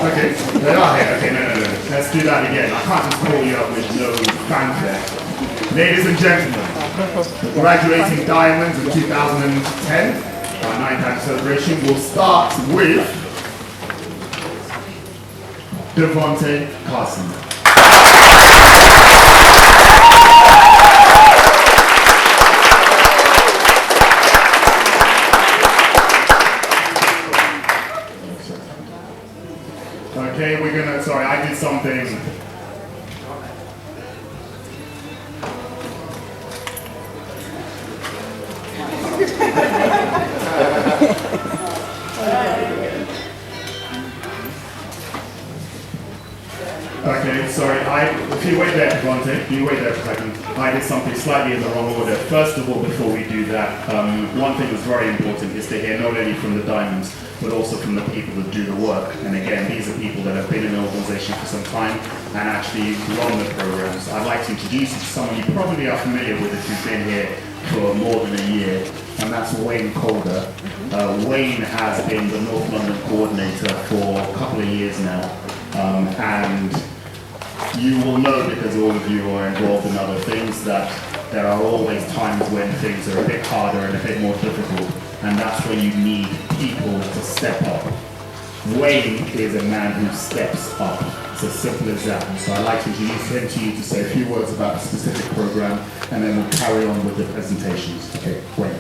A: Okay, they are here. Okay, no. Let's do that again. I can't just call you up with no fanfare. Ladies and gentlemen, the graduating diamonds of 2010, our 9th annual celebration, will start with Devontae Carson. Okay, we're gonna, sorry, I did something. Okay, sorry, if you wait there, Devontae, you wait there for a second. I did something slightly in the wrong order. First of all, before we do that, one thing that's very important is to hear not only from the Diamonds, but also from the people that do the work. And again, these are people that have been in the organization for some time and actually run the programs. I'd like to introduce you to someone you probably are familiar with if you've been here for more than a year, and that's Wayne Calder. Wayne has been the North London coordinator for a couple of years now, and you will know, because all of you are involved in other things, that there are always times when things are a bit harder and a bit more difficult, and that's when you need people to step up. Wayne is a man who steps up. It's as simple as that. So I'd like to introduce him to you to say a few words about the specific program, and then we'll carry on with the presentations. Okay, Wayne.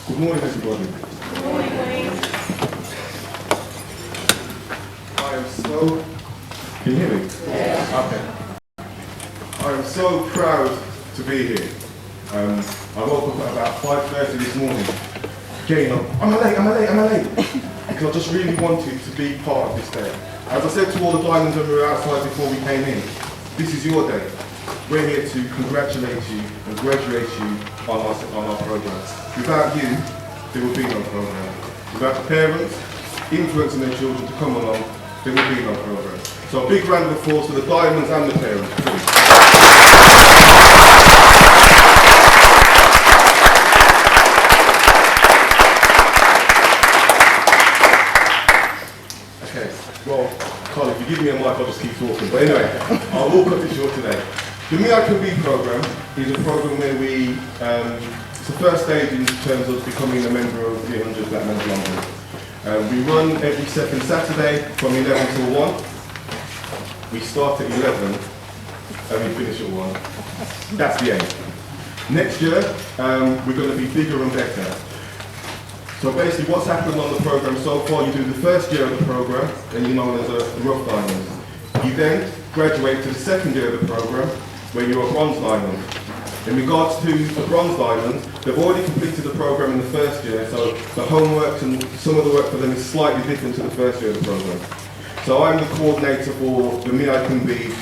T: Good morning, everybody. Good morning, Wayne. I am so... Can you hear me? Yeah. Okay. I am so proud to be here. I woke up at about 5:30 this morning. Getting up, am I late? Because I just really wanted to be part of this day. As I said to all the Diamonds when we were outside before we came in, this is your day. We're here to congratulate you and graduate you on our program. Without you, there will be no program. Without the parents influencing their children to come along, there will be no program. So a big round of applause to the Diamonds and the parents, please. Okay, well, Carl, if you give me a mic, I'll just keep talking. But anyway, I will cut it short today. The Me I Can Be program is a program where we, it's the first stage in terms of becoming a member of 300 Black Men of London. We run every second Saturday from 11 till 1. We start at 11 and we finish at 1. That's the aim. Next year, we're going to be bigger and better. So basically what's happened on the program so far, you do the first year of the program and you're known as a rough diamond. You then graduate to the second year of the program, where you're a bronze diamond. In regards to the bronze diamonds, they've already completed the program in the first year, so the homework and some of the work for them is slightly different to the first year of the program. So I'm the coordinator for the Me I Can Be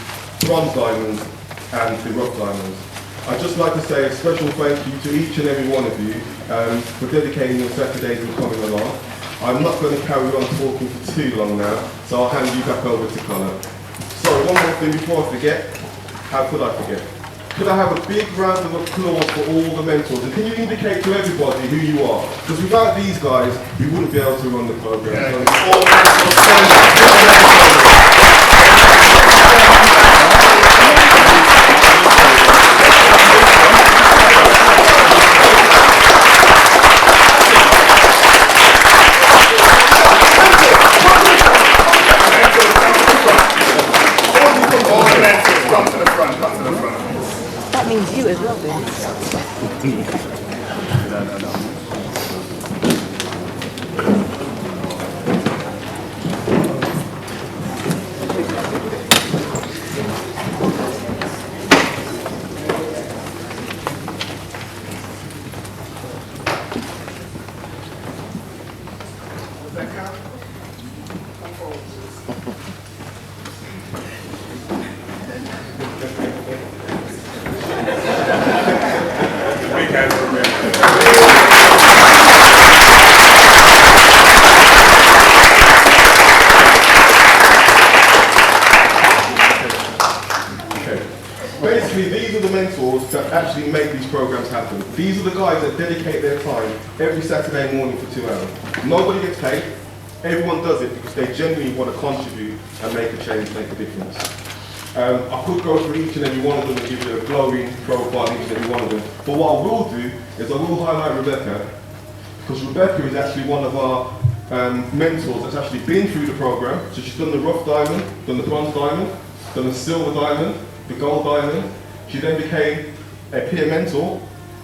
T: bronze diamonds and the rough diamonds. I'd just like to say a special thank you to each and every one of you for dedicating your Saturdays and coming along. I'm not going to carry on talking for too long now, so I'll hand you back over to Connor. Sorry, one more thing before I forget. How could I forget? Could I have a big round of applause for all the mentors? And can you indicate to everybody who you are? Because without these guys, we wouldn't be able to run the program.
H: That means you as well, then.
T: Basically, these are the mentors that actually make these programs happen. These are the guys that dedicate their time every Saturday morning for 2 hours. Nobody gets paid. Everyone does it because they genuinely want to contribute and make a change, make a difference. I could go through each and every one of them and give you a glowing profile on each and every one of them. But what I will do is I will highlight Rebecca, because Rebecca is actually one of our mentors that's actually been through the program. So she's done the rough diamond, done the bronze diamond, done the silver diamond, the gold diamond. She then became a peer mentor,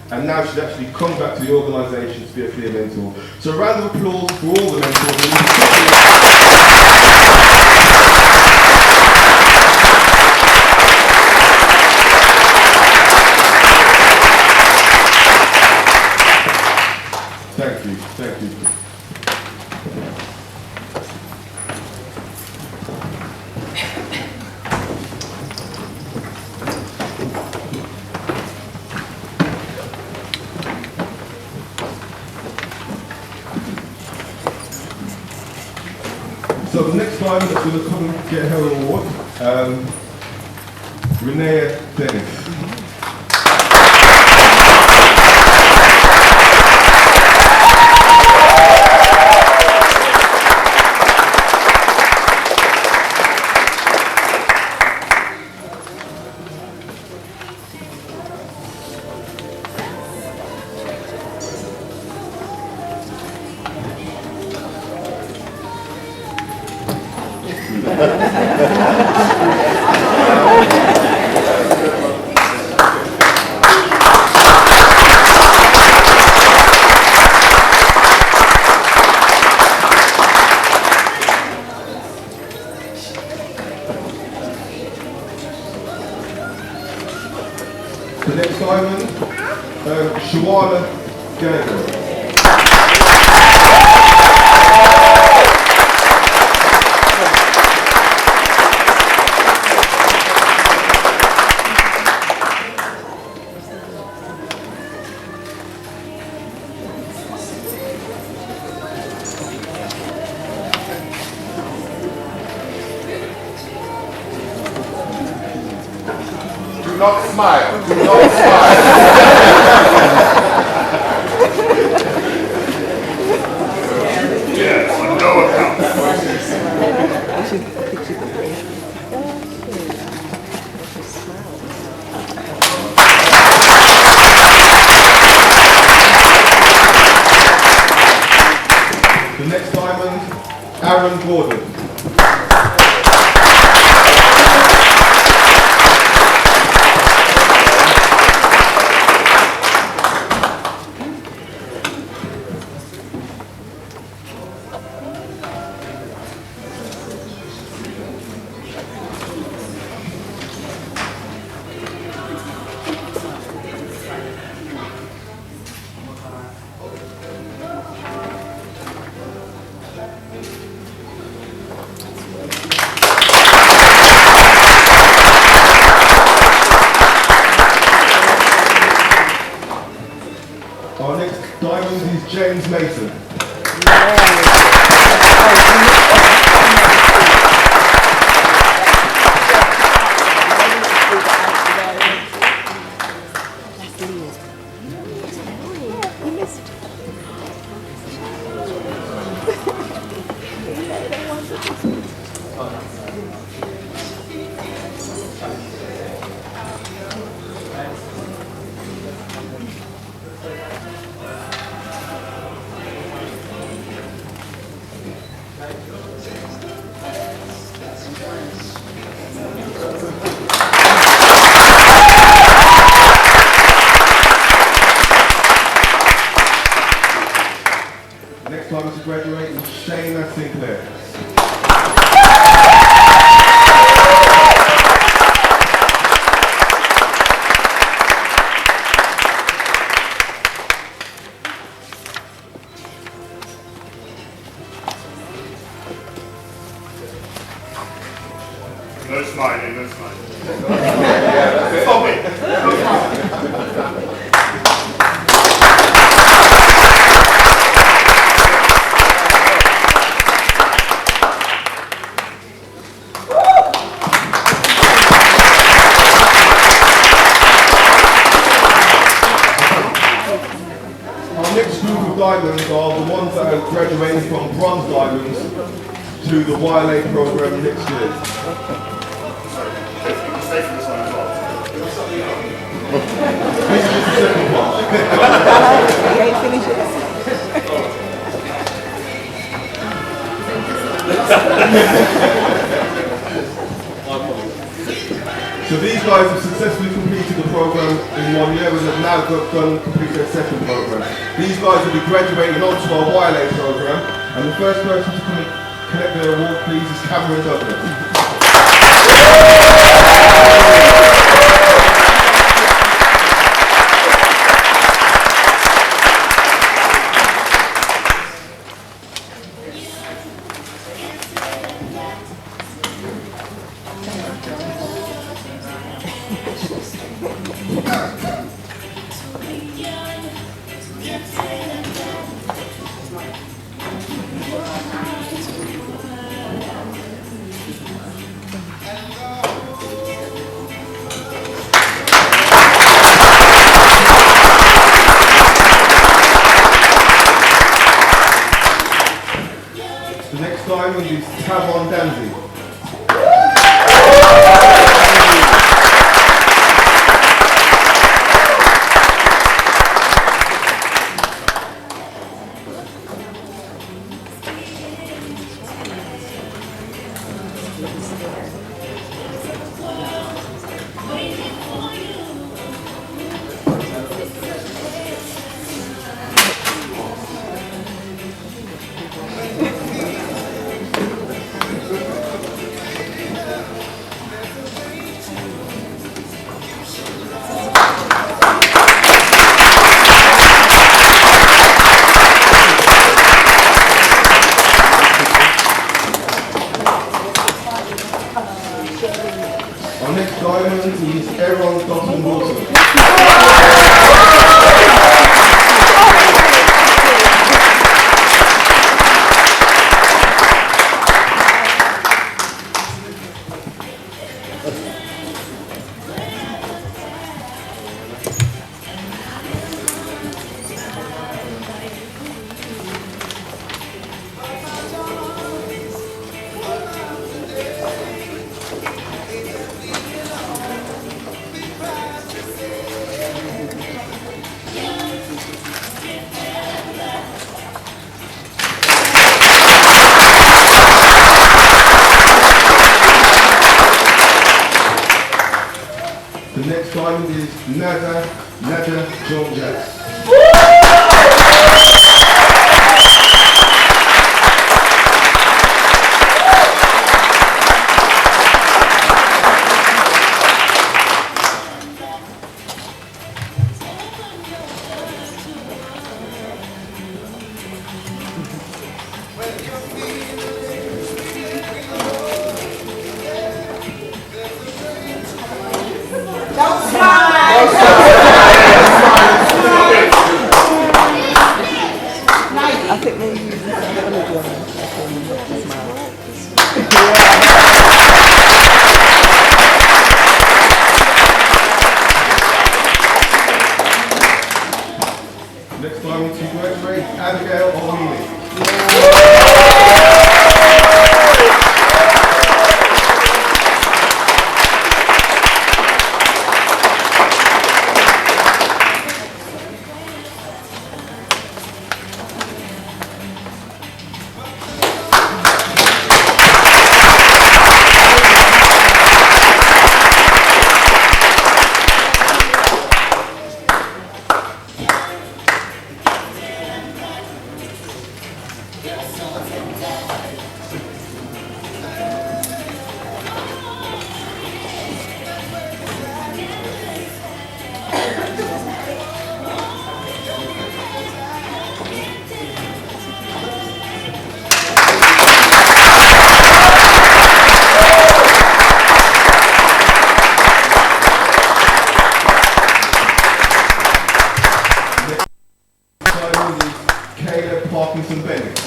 T: and now she's actually come back to the organisation to be a peer mentor. So a round of applause for all the mentors. Thank you, thank you. So the next time that's going to come and get her award, Renee Dennis. The next diamond, Shawana Gallagher.
J: Do not smile. Do not smile. Yes, on no account.
T: The next diamond, Aaron Gordon. Our next diamond is James Mason. Next time to graduate is Shayna Sinclair.
A: No smiling, no smiling.
T: Stop it! Our next group of diamonds are the ones that are graduating from bronze diamonds to the YLA program next year.
A: Stay for this one as well.
T: This is the second part.
U: You ain't finished yet.
T: So these guys have successfully completed the program in 1 year and have now done complete their second program. These guys will be graduating onto our YLA program, and the first person to come and collect their award, please, is Cameron Douglas. The next diamond is Tavon Danzy. Our next diamond is Aaron Dawson Wilson. The next diamond is Nada Jones.
U: Don't smile.
T: Next time we congratulate Abigail O'Mealy. Parkinson Bennett.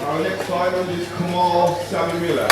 T: Our next finalist is Kamal Sammy Miller.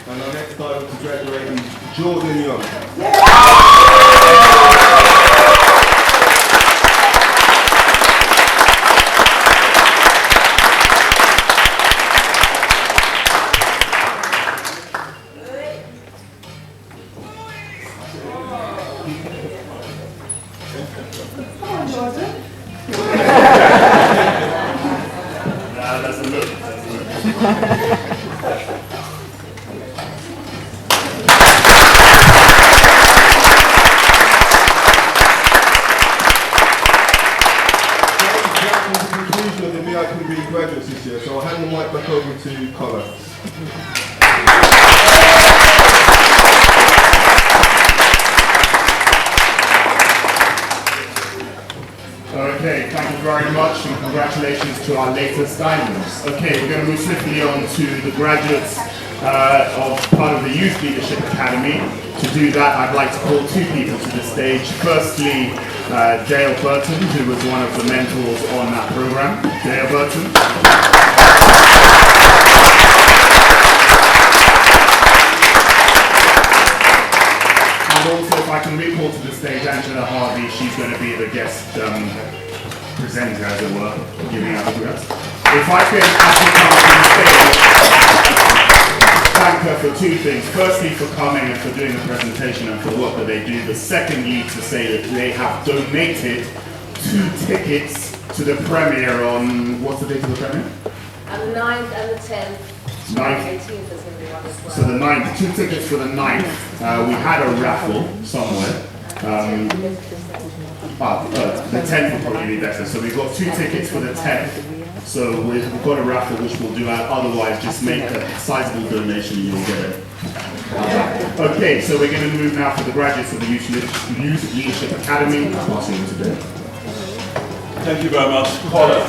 T: And our next title to graduate is Jordan Young.
G: Come on, Jordan.
A: Nah, that's a look. That's a look.
T: Conclusion of the MIIB graduates this year, so I'll hand the mic back over to Connor.
A: Okay, thank you very much and congratulations to our latest diamonds. Okay, we're going to move swiftly on to the graduates of part of the Youth Leadership Academy. To do that, I'd like to call two people to the stage. Firstly, Dale Burton, who was one of the mentors on that program. Dale Burton. And also, if I can recall to the stage Angela Harvey, she's going to be the guest presenter, as it were, giving out the address. If I can actually come to the stage, thank her for two things. Firstly, for coming and for doing the presentation and for the work that they do. But secondly, to say that they have donated 2 tickets to the premiere on, what's the date of the premiere?
C: And the 9th and the 10th.
A: 9th.
C: 18th is going to be one as well.
A: So the 9th, 2 tickets for the 9th. We had a raffle somewhere. The 10th will probably be better. So we've got 2 tickets for the 10th. So we've got a raffle which we'll do out. Otherwise, just make a sizable donation and you'll get it. Okay, so we're going to move now to the graduates of the Youth Leadership Academy. Passing on to Dave.
B: Thank you very much, Colin.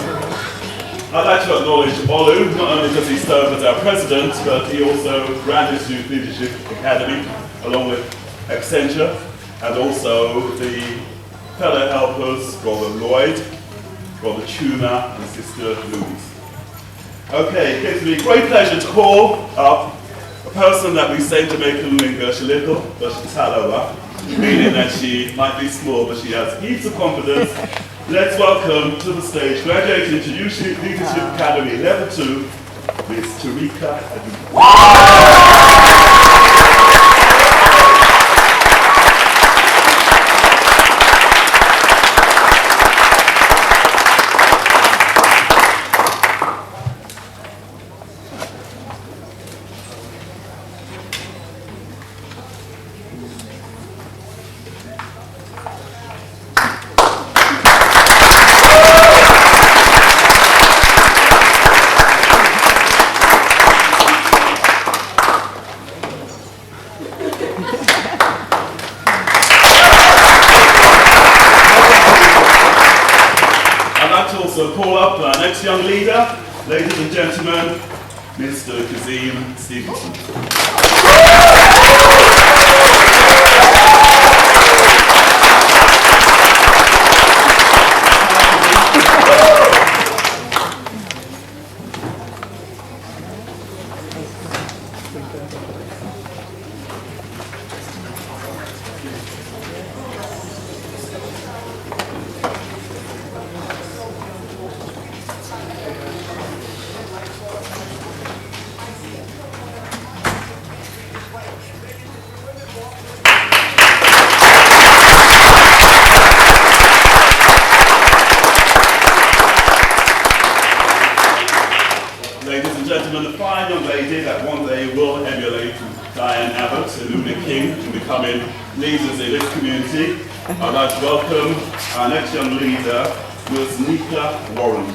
B: I'd like to acknowledge Olu, not only does he serve as our president, but he also ran this Youth Leadership Academy along with Accenture, and also the fellow helpers, Brother Lloyd, Brother Tuna, and Sister Louise. Okay, it gives me great pleasure to call up a person that we say Jamaican English a little, but she's Taloa, meaning that she might be small, but she has heaps of confidence, Let's welcome to the stage, graduating to Youth Leadership Academy Level 2, Miss Tarika also call up our next young leader, ladies and gentlemen, Mr. Kazim Stevenson. Ladies and gentlemen, the fine young lady that one day will emulate Diane Abbott and Luna King in becoming leaders in this community. I'd like to welcome our next young leader, Ms. Nika Warren.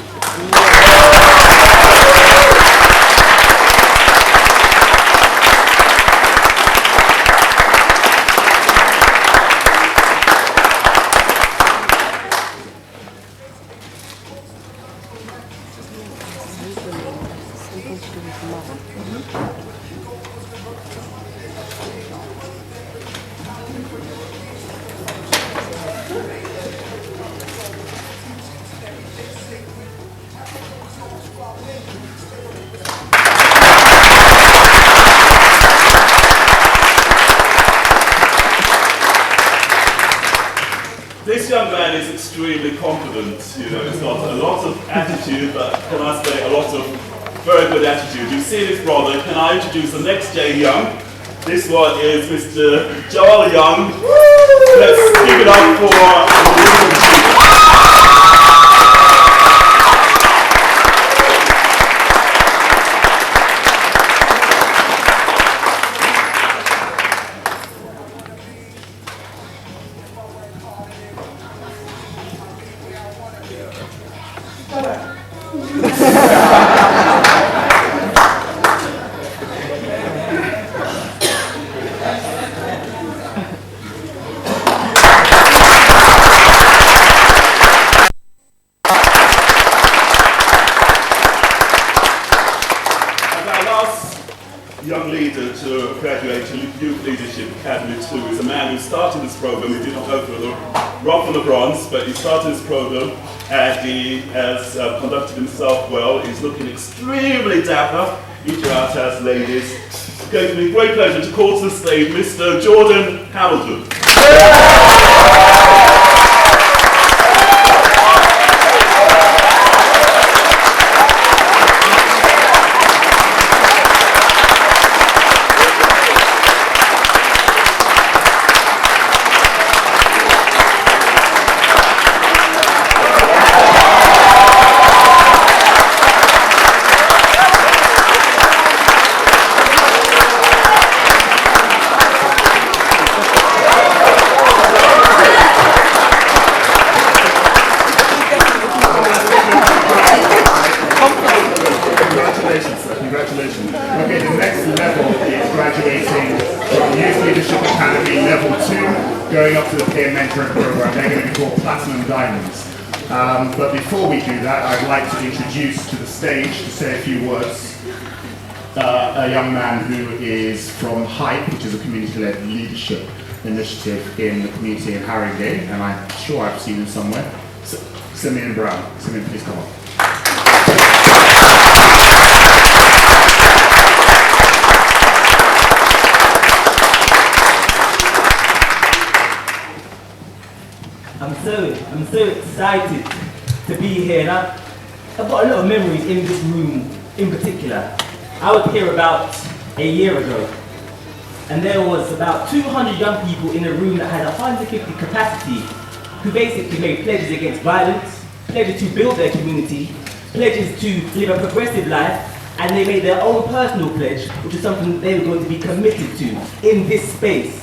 B: This young man is extremely confident, you know, he's got a lot of attitude, but can I say a lot of very good attitude. You see this brother, can I introduce the next J Young? This one is Mr. Joel Young. Let's give it up for young leader to graduate to Youth Leadership Academy 2 is a man who started this program. He did not go for the rock and the bronze, but he started this program and he has conducted himself well. He's looking extremely dapper. Each of our task ladies. It's going to be a great pleasure to call to the stage Mr. Jordan Hamilton. Congratulations. Okay, the next level is graduating from Youth Leadership Academy Level 2, going up to the peer mentoring program. They're going to be called Platinum Diamonds. But before we do that, I'd like to introduce to the stage, to say a few words, a young man who is from HYPE, which is a community-led leadership initiative in the community in Haringey, and I'm sure I've seen him somewhere. Simeon Brown. Simeon, please come on.
E: I'm I'm so excited to be here. And I've got a lot of memories in this room in particular. I was here about a year ago, and there was about 200 young people in a room that had 150 capacity, who basically made pledges against violence, pledges to build their community, pledges to live a progressive life, and they made their own personal pledge, which is something they were going to be committed to in this space.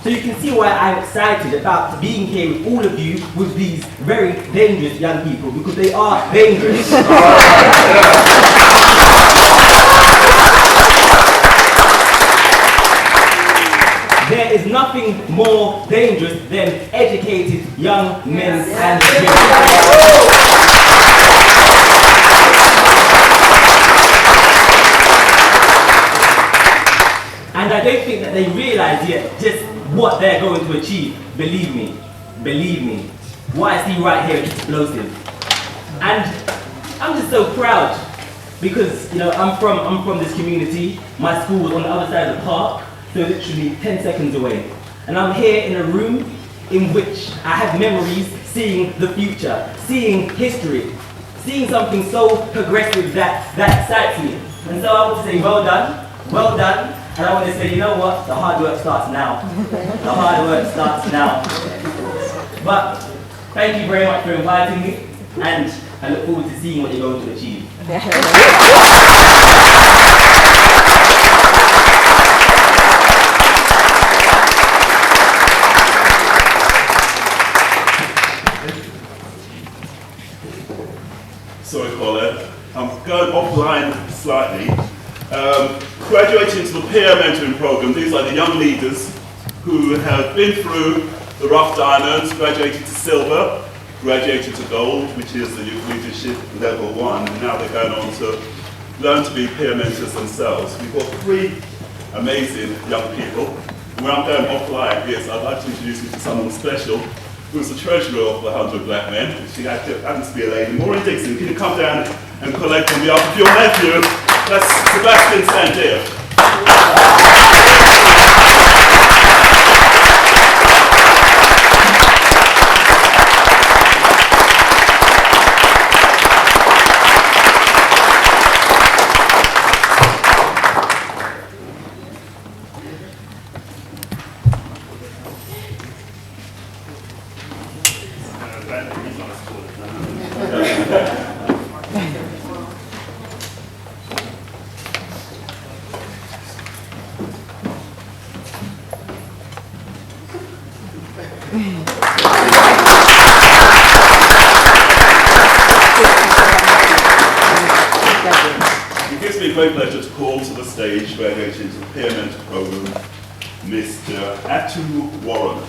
E: So you can see why I'm excited about being here with all of you, with these very dangerous young people, because they are dangerous. There is nothing more dangerous than educated young men and women. And I don't think that they realize yet just what they're going to achieve. Believe me. What I see right here is explosive. And I'm just so proud because, you know, I'm from this community. My school was on the other side of the park, so literally 10 seconds away. And I'm here in a room in which I have memories seeing the future, seeing history, seeing something so progressive that excites me. And so I want to say well done. And I want to say, you know what? The hard work starts now. The hard work starts now. But thank you very much for inviting me, and I look forward to seeing what you're going to achieve.
B: Sorry, Colin. I'm going offline slightly. Graduating to the peer mentoring program, these are the young leaders who have been through the rough diamonds, graduated to silver, graduated to gold, which is the youth leadership level 1, and now they're going on to learn to be peer mentors themselves. We've got 3 amazing young people. Where I'm going offline is I'd like to introduce you to someone special who's the treasurer of the 100 Black Men. She happens to be a lady. Maureen Dixon, can you come down and collect on behalf of your nephew? That's Sebastian Sandia. It gives me great pleasure to call to the stage, graduating to the peer mentor program, Mr. Atu Warren.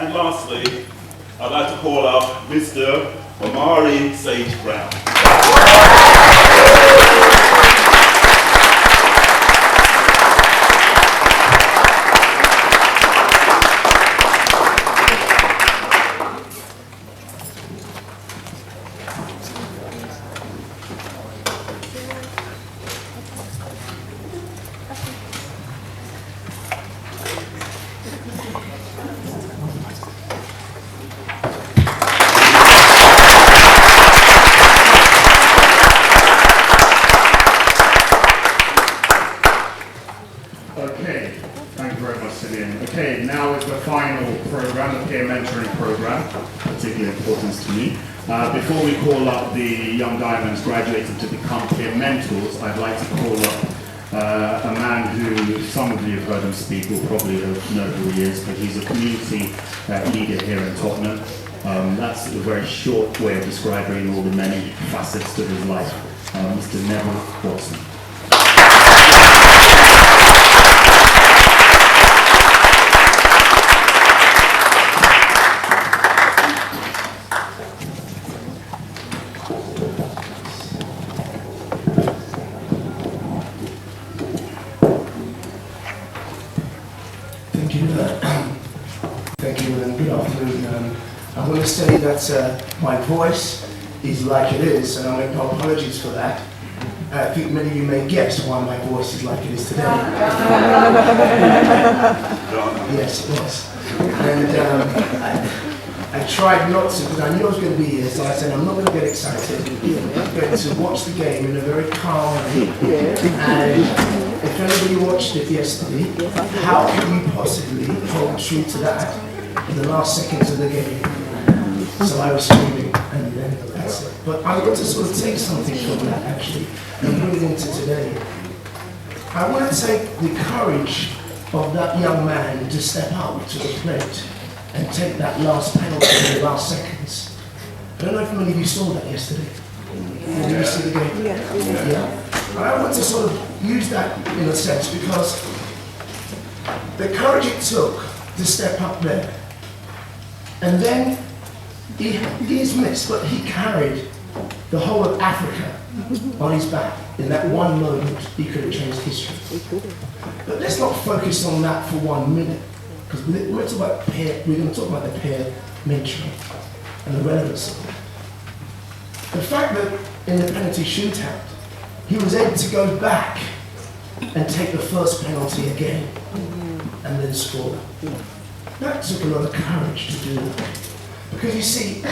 B: And lastly, I'd like to call up Mr. Omari Sage Brown.
A: Okay, thank you very much, Cillian. Okay, now is the final program, the peer mentoring program, particularly important to me. Before we call up the young diamonds graduating to become peer mentors, I'd like to call up a man who some of you have heard him speak, will probably know who he is, but he's a community leader here in Tottenham. That's a very short way of describing all the many facets to his life. Mr. Neville Watson.
F: afternoon. I want to say that my voice is like it is, and I make no apologies for that. I think many of you may guess why my voice is like it is today. Yes, it was. And I tried not to, because I knew I was going to be here, so I said I'm not going to get excited. I'm going to watch the game in a very calm way. And if anybody watched it yesterday, how can you possibly hold true to that in the last seconds of the game? So I was screaming, and then that's it. But I want to sort of take something from that, actually, and bring it into today. I want to take the courage of that young man to step up to the plate and take that last penalty in the last seconds. I don't know if many of you saw that yesterday. Did you see the game? Yeah. I want to sort of use that in a sense because the courage it took to step up there, and then he's missed, but he carried the whole of Africa on his back. In that one moment, he could have changed history. But let's not focus on that for 1 minute, because we're going to talk about the peer mentoring and the relevance of it. The fact that in the penalty shootout, he was able to go back and take the first penalty again and then score. That took a lot of courage to do that. Because you see,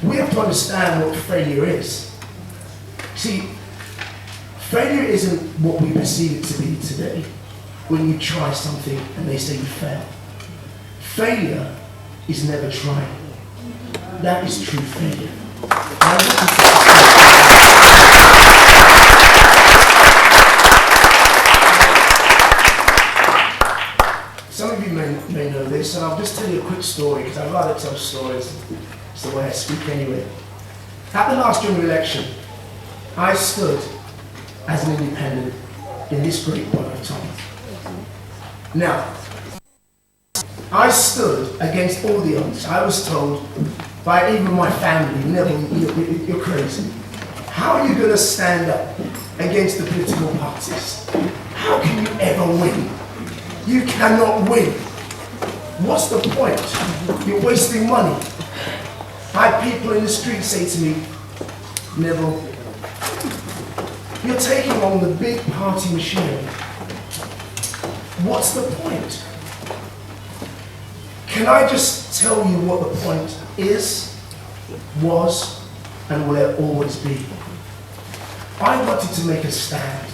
F: we have to understand what failure is. See, failure isn't what we perceive it to be today when you try something and they say you fail. Failure is never trying. That is true failure. Some of you may know this, and I'll just tell you a quick story because I'd rather tell stories. It's the way I speak anyway. At the last general election, I stood as an independent in this great borough of Thomas. Now, I stood against all the odds. I was told by even my family, Neville, you're crazy. How are you going to stand up against the political parties? How can you ever win? You cannot win. What's the point? You're wasting money. I had people in the street say to me, Neville, you're taking on the big party machinery. What's the point? Can I just tell you what the point is, was, and will always be? I wanted to make a stand.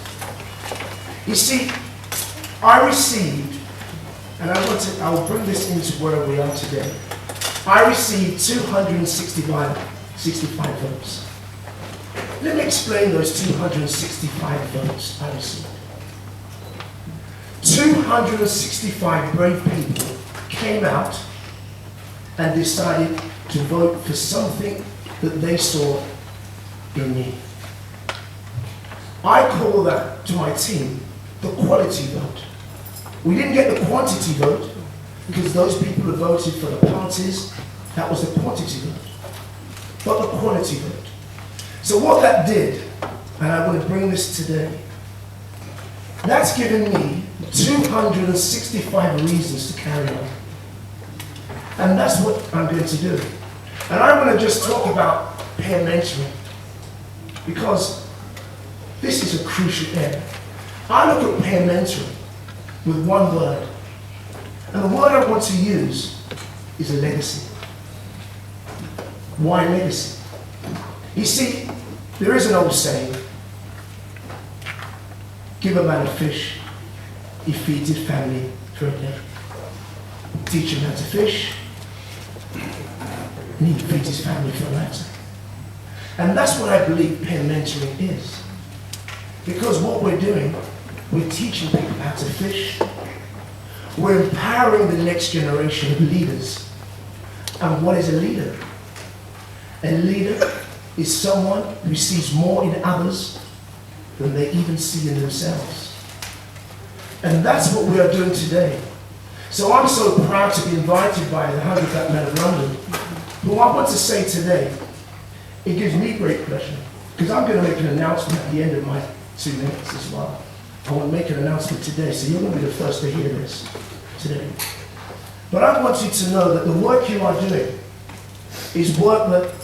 F: You see, I received, and I'll bring this into where we are today. I received 265 votes. Let me explain those 265 votes I received. 265 brave people came out and decided to vote for something that they saw in me. I call that, to my team, the quality vote. We didn't get the quantity vote because those people who voted for the parties, that was the quantity vote, but the quality vote. So what that did, and I want to bring this today, that's given me 265 reasons to carry on. And that's what I'm going to do. And I want to just talk about peer mentoring, because this is a crucial area. I look at peer mentoring with one word, and the word I want to use is a legacy. Why legacy? You see, there is an old saying, give a man a fish, he feeds his family for a day. Teach him how to fish, and he feeds his family for a lifetime. And that's what I believe peer mentoring is. Because what we're doing, we're teaching people how to fish. We're empowering the next generation of leaders. And what is a leader? A leader is someone who sees more in others than they even see in themselves. And that's what we are doing today. So I'm so proud to be invited by the 100th Black Men of London, who I want to say today, it gives me great pleasure, because I'm going to make an announcement at the end of my 2 minutes as well. I want to make an announcement today, so you're going to be the first to hear this today. But I want you to know that the work you are doing is work that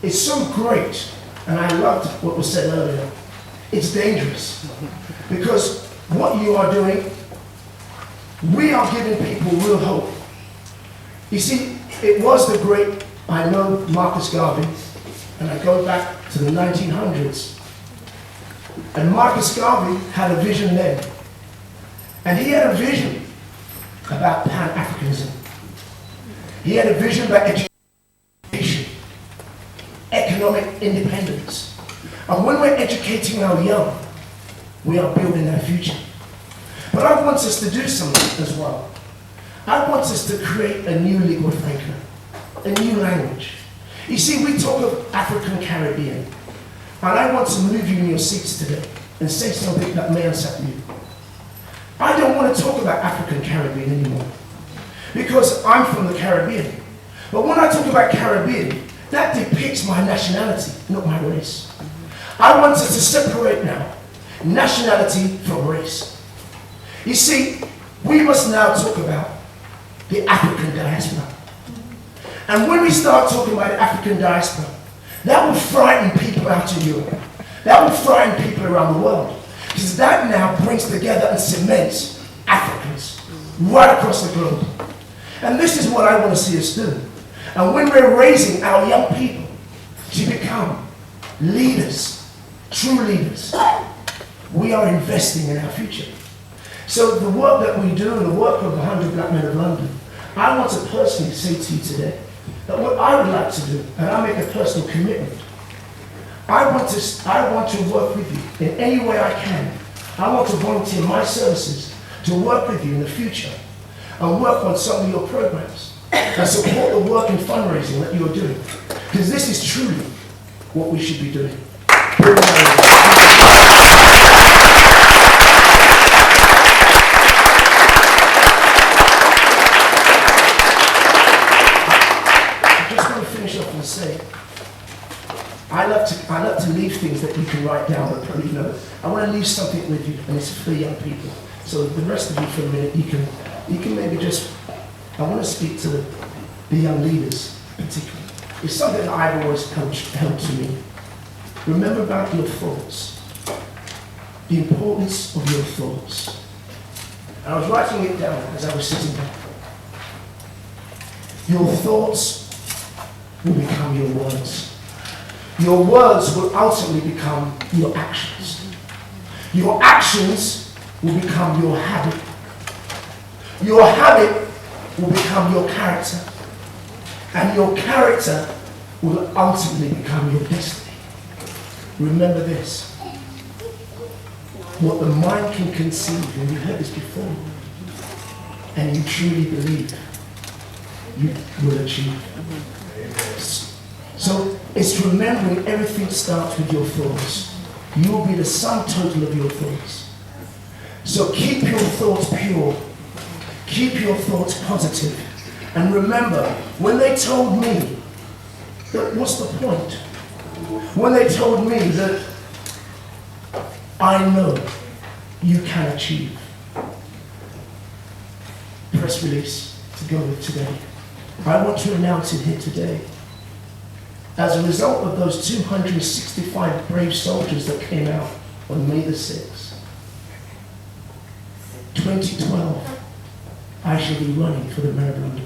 F: is so great, and I loved what was said earlier. It's dangerous, because what you are doing, we are giving people real hope. You see, it was the great, I know Marcus Garvey, and I go back to the 1900s. And Marcus Garvey had a vision then. And he had a vision about Pan-Africanism. He had a vision about education, economic independence. And when we're educating our young, we are building their future. But I want us to do something as well. I want us to create a new lingua franca, a new language. You see, we talk of African Caribbean, and I want to move you in your seats today and say something that may unsettle you. I don't want to talk about African Caribbean anymore, because I'm from the Caribbean. But when I talk about Caribbean, that depicts my nationality, not my race. I want us to separate now nationality from race. You see, we must now talk about the African diaspora. And when we start talking about the African diaspora, that will frighten people out of Europe. That will frighten people around the world. Because that now brings together and cements Africans right across the globe. And this is what I want to see us do. And when we're raising our young people to become leaders, true leaders, we are investing in our future. So the work that we do, and the work of the 100 Black Men of London, I want to personally say to you today that what I would like to do, and I make a personal commitment, I want to work with you in any way I can. I want to volunteer my services to work with you in the future and work on some of your programs and support the work and fundraising that you're doing. Because this is truly what we should be doing. Say, I love to leave things that you can write down, but probably know. I want to leave something with you, and it's for young people. So the rest of you, for a minute, you can maybe just. I want to speak to the young leaders, particularly. It's something that I've always held to me. Remember about your thoughts, the importance of your thoughts. And I was writing it down as I was sitting there. Your thoughts will become your words. Your words will ultimately become your actions. Your actions will become your habit. Your habit will become your character. And your character will ultimately become your destiny. Remember this. What the mind can conceive, and you heard this before, and you truly believe, you will achieve. So it's remembering everything starts with your thoughts. You will be the sum total of your thoughts. So keep your thoughts pure. Keep your thoughts positive. And remember, when they told me that, what's the point? When they told me that I know you can achieve. Press release to go with today. I want to announce it here today. As a result of those 265 brave soldiers that came out on May the 6th, 2012, I shall be running for the Mayor of London.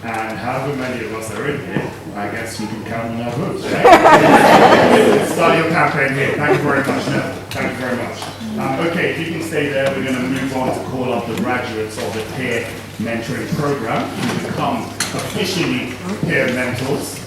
A: And however many of us are in here, I guess you can count on our votes, right? Start your campaign here. Thank you very much, Neville. Thank you very much. Okay, if you can stay there, we're going to move on to call up the graduates of the peer mentoring program who become officially peer mentors.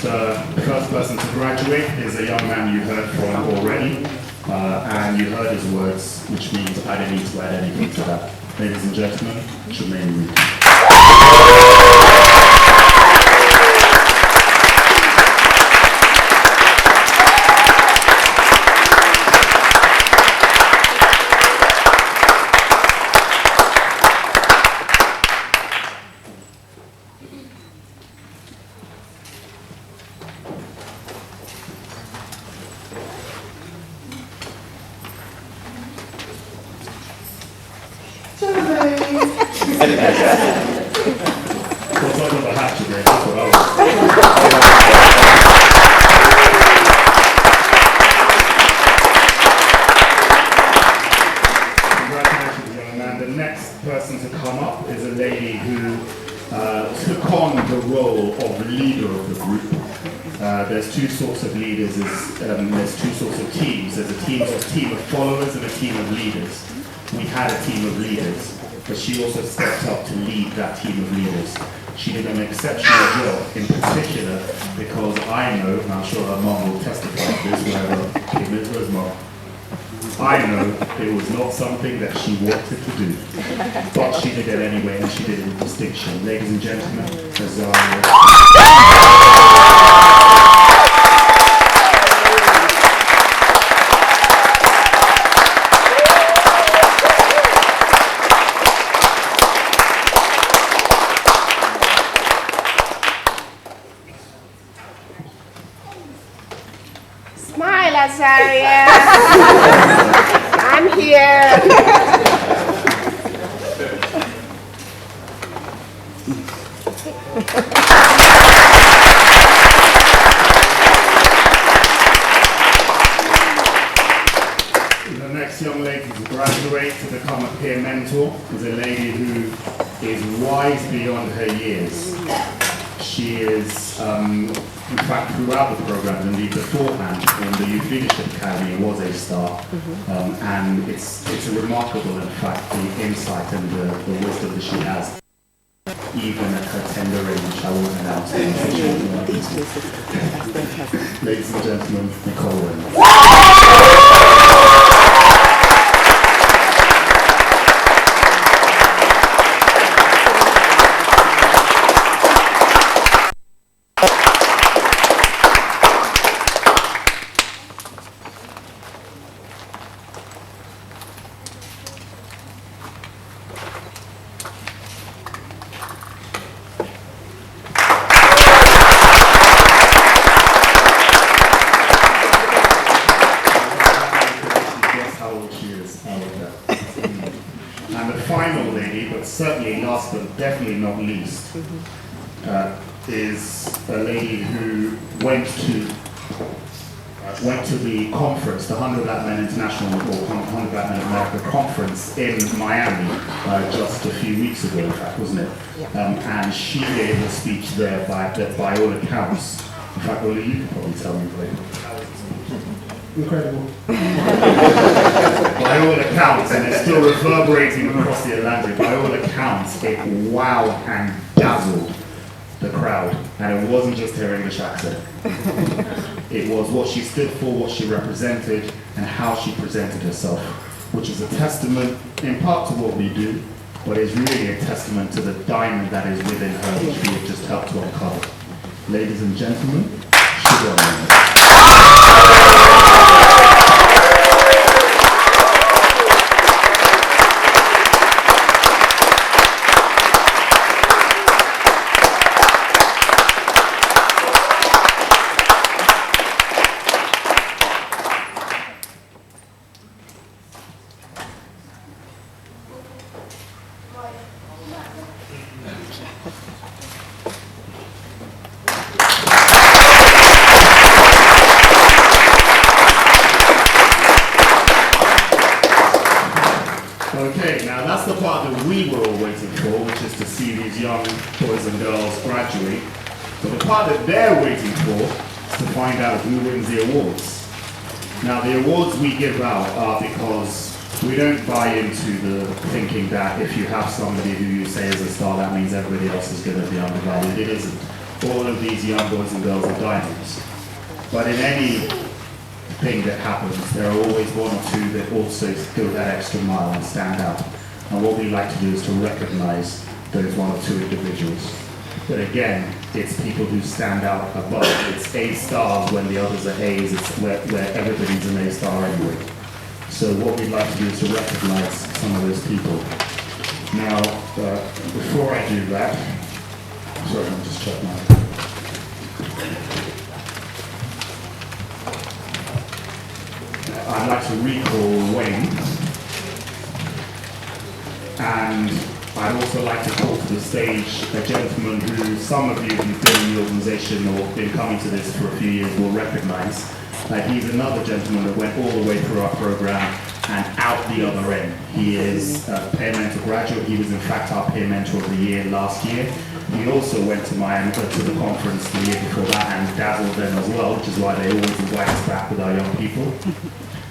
A: The first person to graduate is a young man you heard from already, and you heard his words, which means I don't need to add anything to that. Ladies and gentlemen, Jermaine Reed. Of course, I got the hat today, that's what I was. Congratulations, young man. The next person to come up is a lady who took on the role of leader of the group. There's two sorts of leaders, there's two sorts of teams. There's a team of followers and a team of leaders. We had a team of leaders, but she also stepped up to lead that team of leaders. She did an exceptional job, in particular, because I know, and I'm sure her mom will testify to this, wherever it is her mom, I know it was not something that she wanted to do, but she did it anyway, and she did it with distinction. Ladies and gentlemen,
D: Smile, Azaria. I'm here.
A: The next young lady to graduate to become a peer mentor is a lady who is wise beyond her years. She is, in fact, throughout the program, indeed beforehand, in the Youth Leadership Academy, was a star. And it's a remarkable, in fact, the insight and the wisdom that she has, even at her tender age, which I won't announce. Ladies and gentlemen, Nicole Wynn. And the final lady, but certainly last but definitely not least, is a lady who went to the conference, the 100 Black Men International, or 100 Black Men America conference in Miami just a few weeks ago, in fact, wasn't it? And she gave a speech there by all accounts. In fact, only you can probably tell me, right? Incredible. By all accounts, and it's still reverberating across the Atlantic, by all accounts, it wowed and dazzled the crowd. And it wasn't just her English accent. It was what she stood for, what she represented, and how she presented herself, which is a testament, in part, to what we do, but is really a testament to the diamond that is within her, which we have just helped to uncover. Ladies and gentlemen, Sugar Man. Okay, now that's the part that we were all waiting for, which is to see these young boys and girls graduate. But the part that they're waiting for is to find out who wins the awards. Now, the awards we give out are because we don't buy into the thinking that if you have somebody who you say is a star, that means everybody else is going to be undervalued. It isn't. All of these young boys and girls are diamonds. But in any thing that happens, there are always one or two that also go that extra mile and stand out. And what we like to do is to recognize those one or two individuals. But again, it's people who stand out above. It's A stars when the others are A's. It's where everybody's an A star anyway. So what we'd like to do is to recognize some of those people. Now, before I do that, sorry, I'll just check my... I'd like to recall Wayne And I'd also like to call to the stage a gentleman who some of you who've been in the organisation or been coming to this for a few years will recognise. He's another gentleman that went all the way through our programme and out the other end. He is a peer mentor graduate. He was in fact our peer mentor of the year last year. He also went to Miami to the conference the year before that and dazzled them as well, which is why they always invite us back with our young people.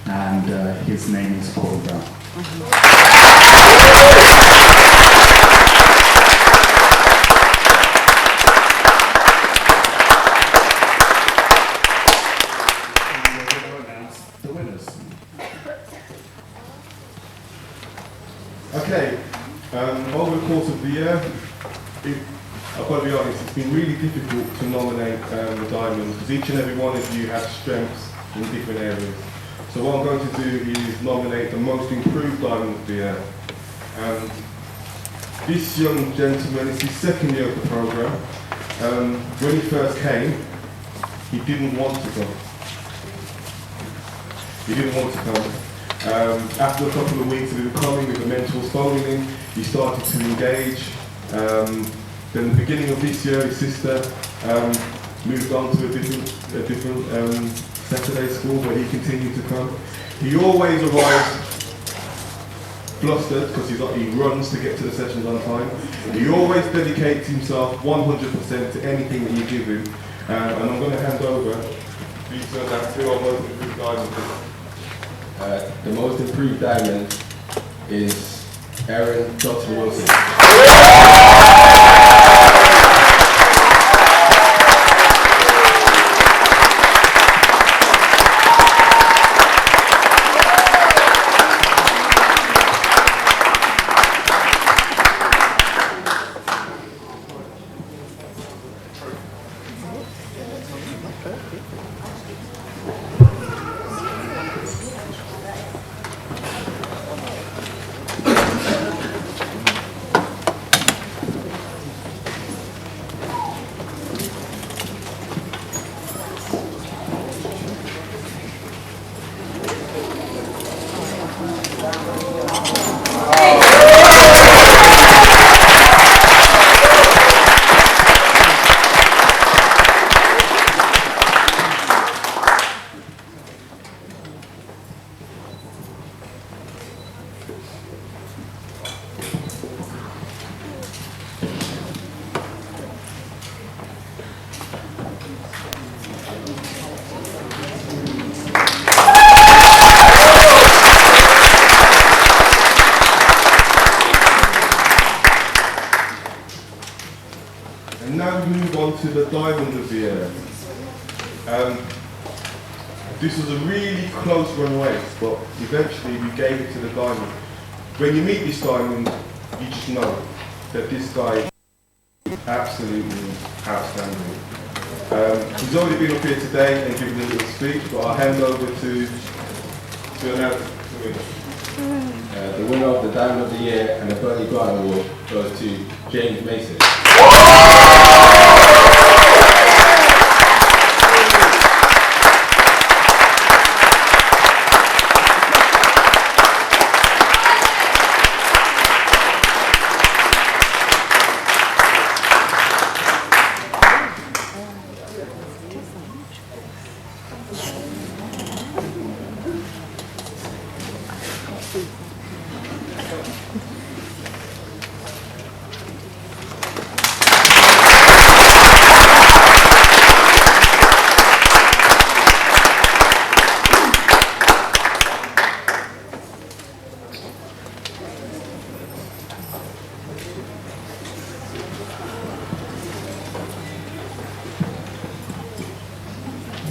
A: And his name is Gordon Brown.
T: Okay, over the course of the year, I've got to be honest, it's been really difficult to nominate the Diamonds because each and every one of you has strengths in different areas. So what I'm going to do is nominate the most improved Diamond of the year. This young gentleman, it's his second year of the programme. When he first came, he didn't want to come. He didn't want to come. After a couple of weeks of him coming with the mentors phoning him, he started to engage. Then the beginning of this year, his sister moved on to a different Saturday school where he continued to come. He always arrives flustered because he runs to get to the sessions on time. He always dedicates himself 100% to anything that you give him. And I'm going to hand over these to our most improved diamond.
I: The most improved diamond is Aaron Dr. Wilson.
T: And now we move on to the Diamond of the Year. This was a really close run race, but eventually we gave it to the Diamond. When you meet this Diamond, you just know that this guy is absolutely outstanding. He's already been up here today and given a little speech, but I'll hand over to announce the winner.
I: The winner of the Diamond of the Year and the Bernie Grant Award goes to James Mason.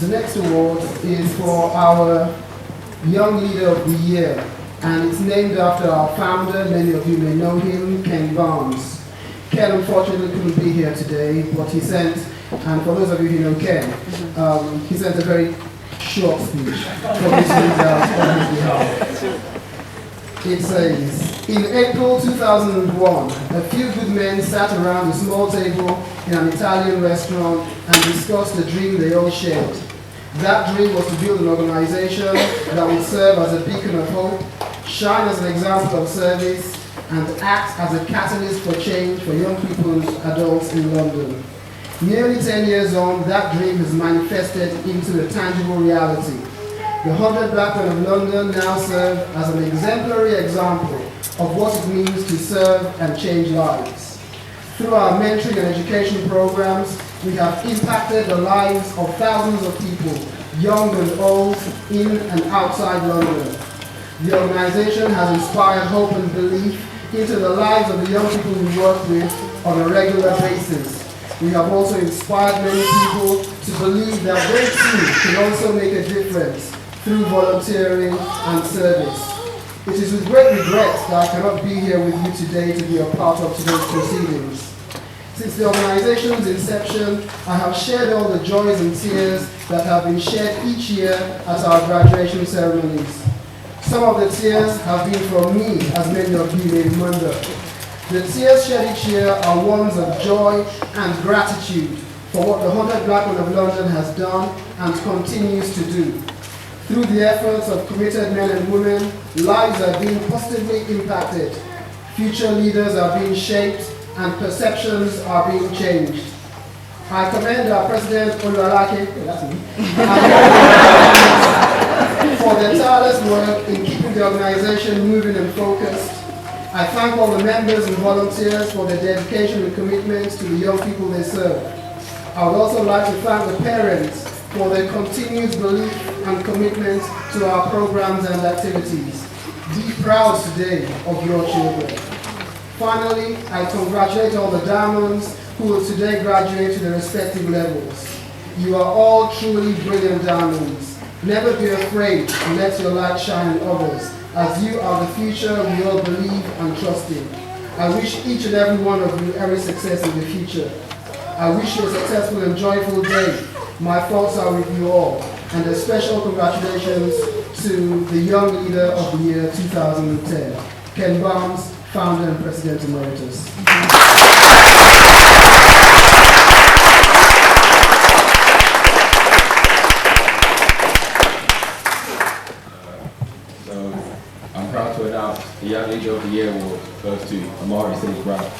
F: The next award is for our Young Leader of the Year, and it's named after our founder. Many of you may know him, Ken Barnes. Ken unfortunately couldn't be here today, but he sent, and for those of you who know Ken, he sent a very short speech for his leaders on his behalf. It says, in April 2001, a few good men sat around a small table in an Italian restaurant and discussed the dream they all shared. That dream was to build an organization that would serve as a beacon of hope, shine as an example of service, and act as a catalyst for change for young people and adults in London. Nearly 10 years on, that dream has manifested into a tangible reality. The 100 Black Men of London now serve as an exemplary example of what it means to serve and change lives. Through our mentoring and education programs, we have impacted the lives of thousands of people, young and old, in and outside London. The organization has inspired hope and belief into the lives of the young people we work with on a regular basis. We have also inspired many people to believe that they too can also make a difference through volunteering and service. It is with great regret that I cannot be here with you today to be a part of today's proceedings. Since the organization's inception, I have shared all the joys and tears that have been shared each year at our graduation ceremonies. Some of the tears have been from me, as many of you may remember. The tears shed each year are ones of joy and gratitude for what the 100 Black Men of London has done and continues to do. Through the efforts of committed men and women, lives are being positively impacted, future leaders are being shaped, and perceptions are being changed. I commend our President Oluwalake for their tireless work in keeping the organization moving and focused. I thank all the members and volunteers for their dedication and commitment to the young people they serve. I would also like to thank the parents for their continued belief and commitment to our programs and activities. Be proud today of your children. Finally, I congratulate all the diamonds who will today graduate to their respective levels. You are all truly brilliant diamonds. Never be afraid to let your light shine on others, as you are the future we all believe and trust in. I wish each and every one of you every success in the future. I wish you a successful and joyful day. My thoughts are with you all, and a special congratulations to the Young Leader of the Year 2010, Ken Barnes, Founder and President Emeritus.
I: I'm proud to announce the Young Leader of the Year award goes to Amari St. Brown.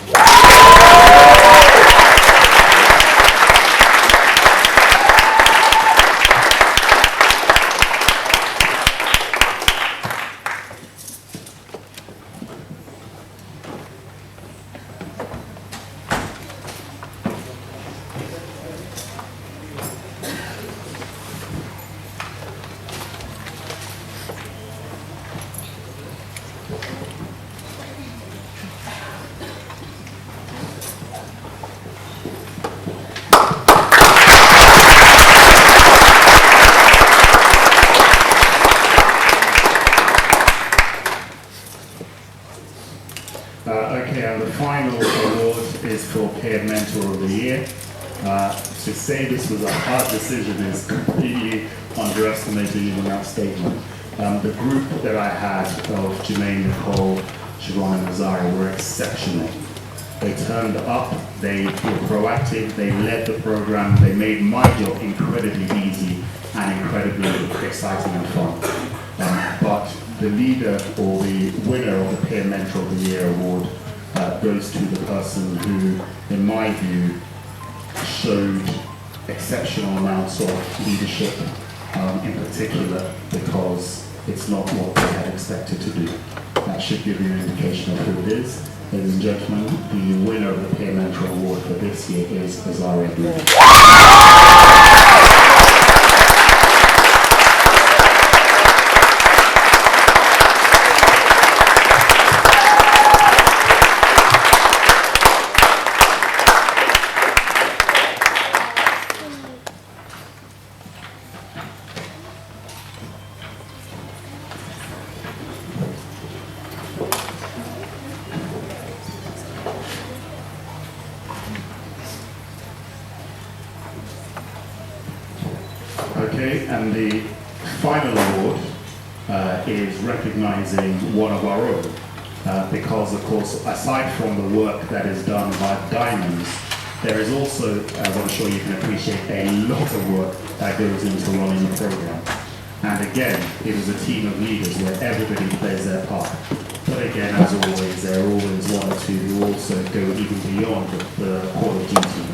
A: Okay, and the final award is for Peer Mentor of the Year. To say this was a hard decision is completely underestimating even that statement. The group that I had of Jermaine, Nicole, Siobhan and Nazari were exceptional. They turned up, they were proactive, they led the program, they made my job incredibly easy and incredibly exciting and fun. But the leader or the winner of the Peer Mentor of the Year award goes to the person who, in my view, showed exceptional amounts of leadership, in particular because it's not what they had expected to do. That should give you an indication of who it is. Ladies and gentlemen, the winner of the Peer Mentor Award for this year is Azaria Blue. Okay, and the final award is recognizing one of our own. Because, of course, aside from the work that is done by Diamonds, there is also, as I'm sure you can appreciate, a lot of work that goes into running the program. And again, it is a team of leaders where everybody plays their part. But again, as always, there are always one or two who also go even beyond the call of duty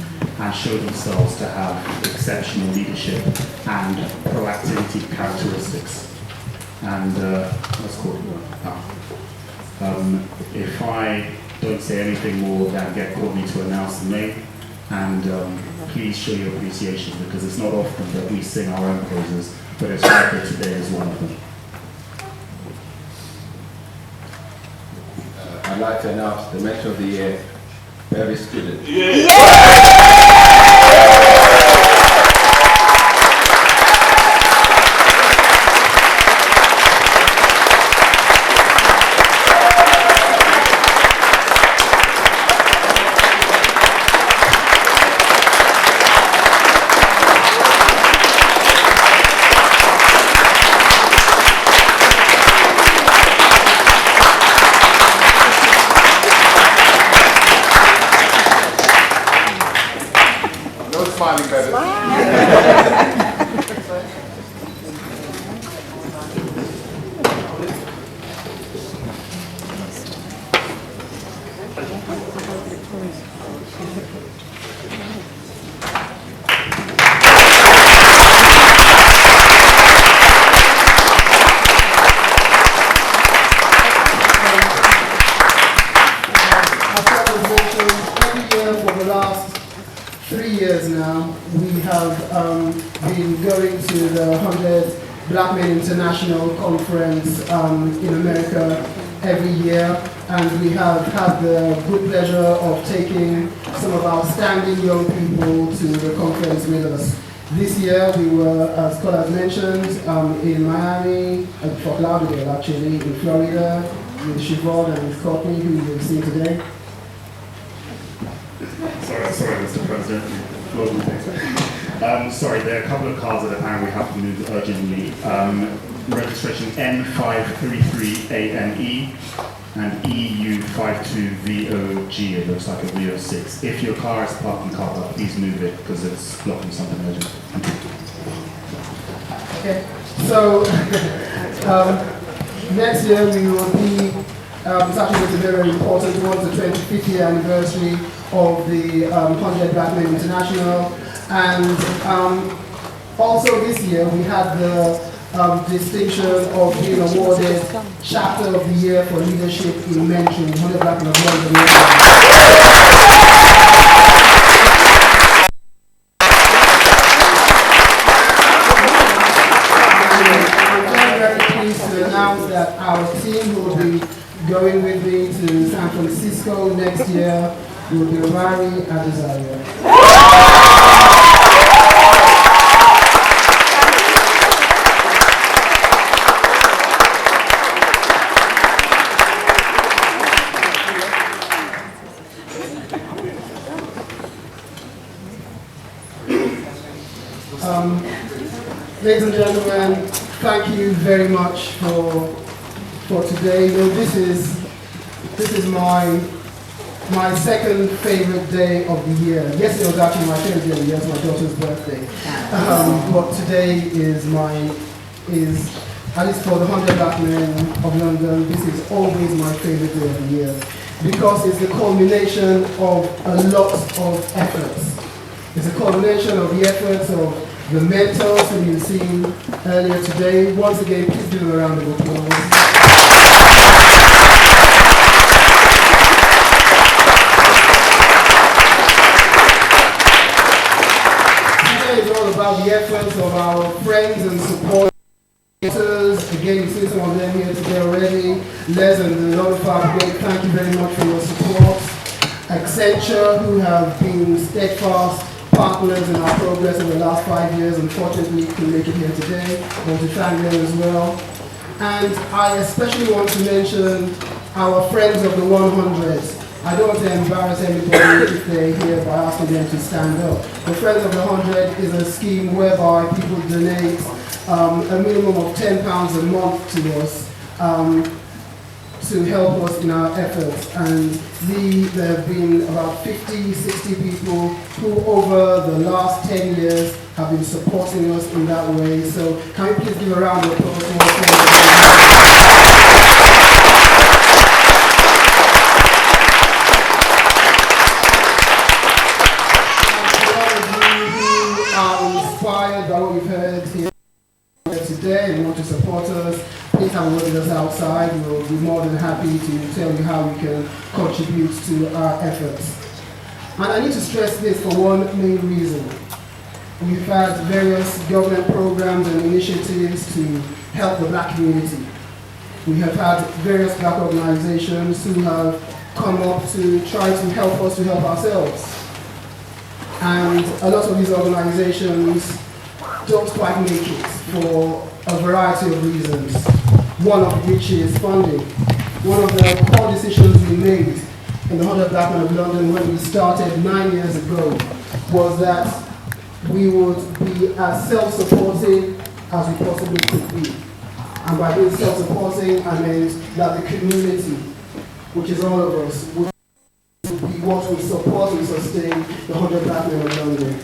A: and show themselves to have exceptional leadership and proactivity characteristics. And let's call it if I don't say anything more than get Courtney to announce the name, and please show your appreciation, because it's not often that we sing our own praises, but it's right that today is one of them.
I: I'd like to announce the Mentor of the Year, Bevis Gooden.
J: Smiling better.
F: Been going to the 100 Black Men International Conference in America every year, and we have had the good pleasure of taking some of our outstanding young people to the conference with us. This year we were, as Scott has mentioned, in Miami, at Fort Lauderdale actually, in Florida, with Siobhan and with Courtney, who you will see today.
A: Sorry, Mr. President. Sorry, there are a couple of cards that apparently we have to move urgently. Registration N533ANE and EU52VOG, it looks like a VO6. If your car is parked in car park, please move it because it's blocking something urgent. Thank you.
F: Okay, so next year we will be, it's actually a very important one, the 25th year anniversary of the 100 Black Men International. And also this year we had the distinction of being awarded Chapter of the Year for Leadership in Mentoring, 100 Black Men of London. I'm very pleased to announce that our team will be going with me to San Francisco next year. We will be Rari Adezaria. Ladies and gentlemen, thank you very much for today. You know, this is my second favorite day of the year. Yesterday was actually my favorite day of the year, it's my daughter's birthday. But today is at least for the 100 Black Men of London, this is always my favorite day of the year, because it's the culmination of a lot of efforts. It's a culmination of the efforts of the mentors who you've seen earlier today. Once again, please give them a round of applause. Today is all about the efforts of our friends and supporters. Again, you see some of them here today already. Les and the lot of our thank you very much for your support. Accenture, who have been steadfast partners in our progress in the last 5 years, unfortunately couldn't make it here today. I want to thank them as well. And I especially want to mention our friends of the 100. I don't want to embarrass anybody if they're here by asking them to stand up. The Friends of the 100 is a scheme whereby people donate a minimum of £10 a month to us to help us in our efforts. And there have been about 50, 60 people who over the last 10 years have been supporting us in that way. So can we please give a round of applause for our friends? inspired by what we've heard here today and want to support us, please have a word with us outside. We'll be more than happy to tell you how we can contribute to our efforts. And I need to stress this for one main reason. We've had various government programs and initiatives to help the black community. We have had various black organizations who have come up to try to help us to help ourselves. And a lot of these organizations don't quite make it for a variety of reasons, one of which is funding. One of the core decisions we made in the 100 Black Men of London when we started 9 years ago was that we would be as self-supporting as we possibly could be. And by being self-supporting, I meant that the community, which is all of us, would be what would support and sustain the 100 Black Men of London.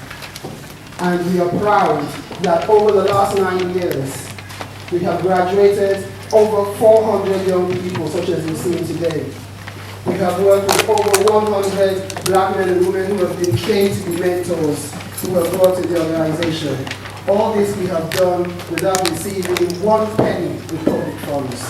F: And we are proud that over the last 9 years, we have graduated over 400 young people, such as you've seen today. We have worked with over 100 black men and women who have been trained to be mentors, who have brought to the organization. All this we have done without receiving 1 penny in public funds.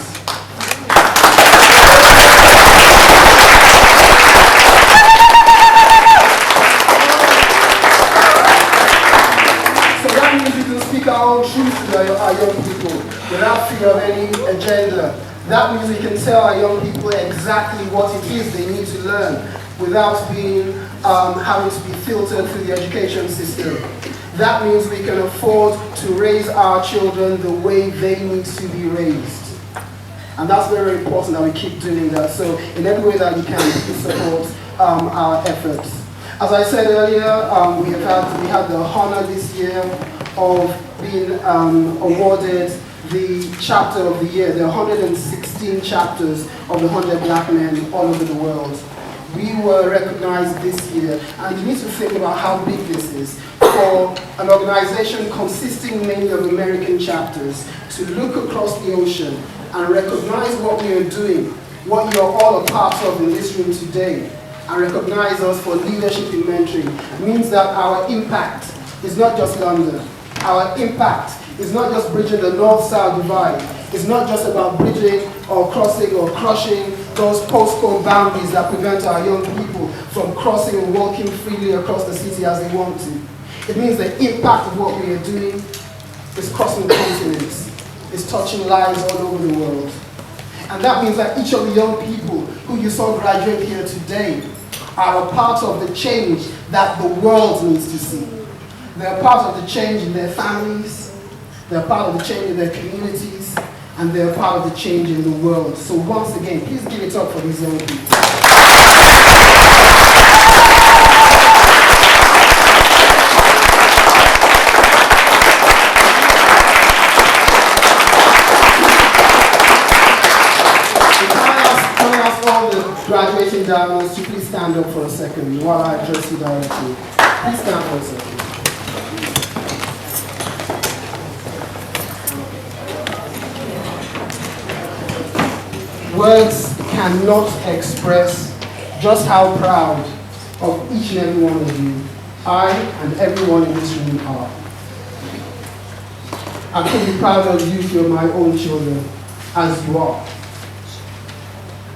F: So that means we can speak our own truth to our young people without fear of any agenda. That means we can tell our young people exactly what it is they need to learn without being having to be filtered through the education system. That means we can afford to raise our children the way they need to be raised. And that's very important that we keep doing that. So in every way that we can, please support our efforts. As I said earlier, we had the honor this year of being awarded the chapter of the year, the 116 chapters of the 100 Black Men all over the world. We were recognized this year, and you need to think about how big this is for an organization consisting mainly of American chapters to look across the ocean and recognize what we are doing, what you're all a part of in this room today, and recognize us for leadership in mentoring. It means that our impact is not just London. Our impact is not just bridging the north-south divide. It's not just about bridging or crossing or crushing those postcode boundaries that prevent our young people from crossing and walking freely across the city as they want to. It means the impact of what we are doing is crossing continents, is touching lives all over the world. And that means that each of the young people who you saw graduate here today are a part of the change that the world needs to see. They're part of the change in their families, they're part of the change in their communities, and they're part of the change in the world. So once again, please give it up for these young people. Can I ask all the graduating diamonds to please stand up for a second while I address you directly. Please stand for a second. Words cannot express just how proud of each and every one of you I and everyone in this room are. I could be proud of you if you're my own children, as you are.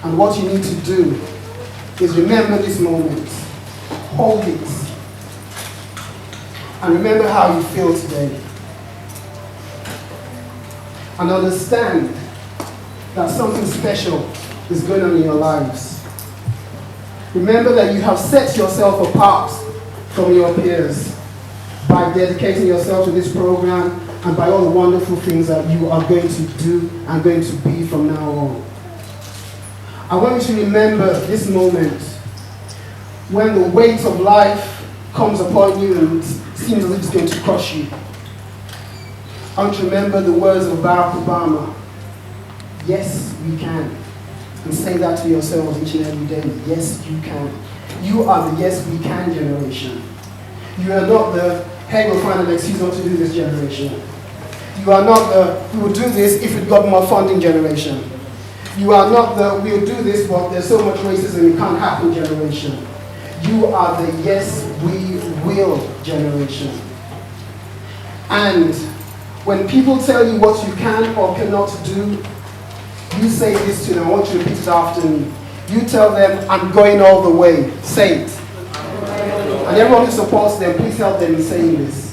F: And what you need to do is remember this moment, hold it, and remember how you feel today. And understand that something special is going on in your lives. Remember that you have set yourself apart from your peers by dedicating yourself to this program and by all the wonderful things that you are going to do and going to be from now on. I want you to remember this moment when the weight of life comes upon you and seems as if it's going to crush you. I want you to remember the words of Barack Obama. Yes, we can. And say that to yourselves each and every day. Yes, you can. You are the yes, we can generation. You are not the, hey, we'll find an excuse not to do this generation. You are not the, we will do this if it got more funding generation. You are not the, we'll do this, but there's so much racism it can't happen generation. You are the yes, we will generation.
M: And when people tell you what you can or cannot do, you say this to them. I want you to repeat it after me. You tell them, I'm going all the way. Say it. And everyone who supports them, please help them in saying this.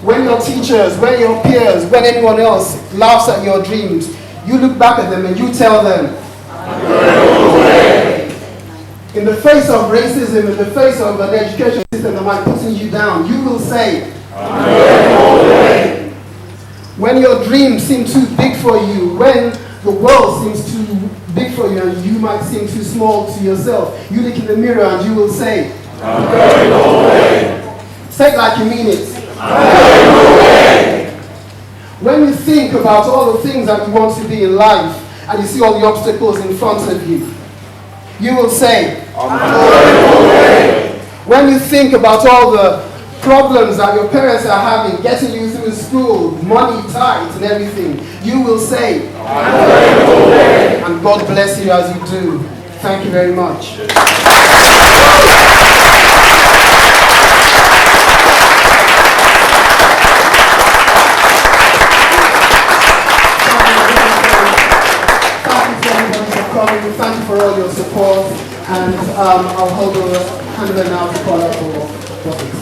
M: When your teachers, when your peers, when anyone else laughs at your dreams, you look back at them and you tell them, I'm going all the way. In the face of racism, in the face of an education system that might put you down, you will say, I'm going all the way. When your dreams seem too big for you, when the world seems too big for you and you might seem too small to yourself, you look in the mirror and you will say, I'm going all the way. Say it like you mean it. I'm going all the way. When you think about all the things that you want to be in life and you see all the obstacles in front of you, you will say, I'm going all the way. When you think about all the problems that your parents are having, getting you through school, money tight and everything, you will say, I'm going all the way. And God bless you as you do. Thank you very much. Thank you for all your support, and I'll hand over now to Paula for topics.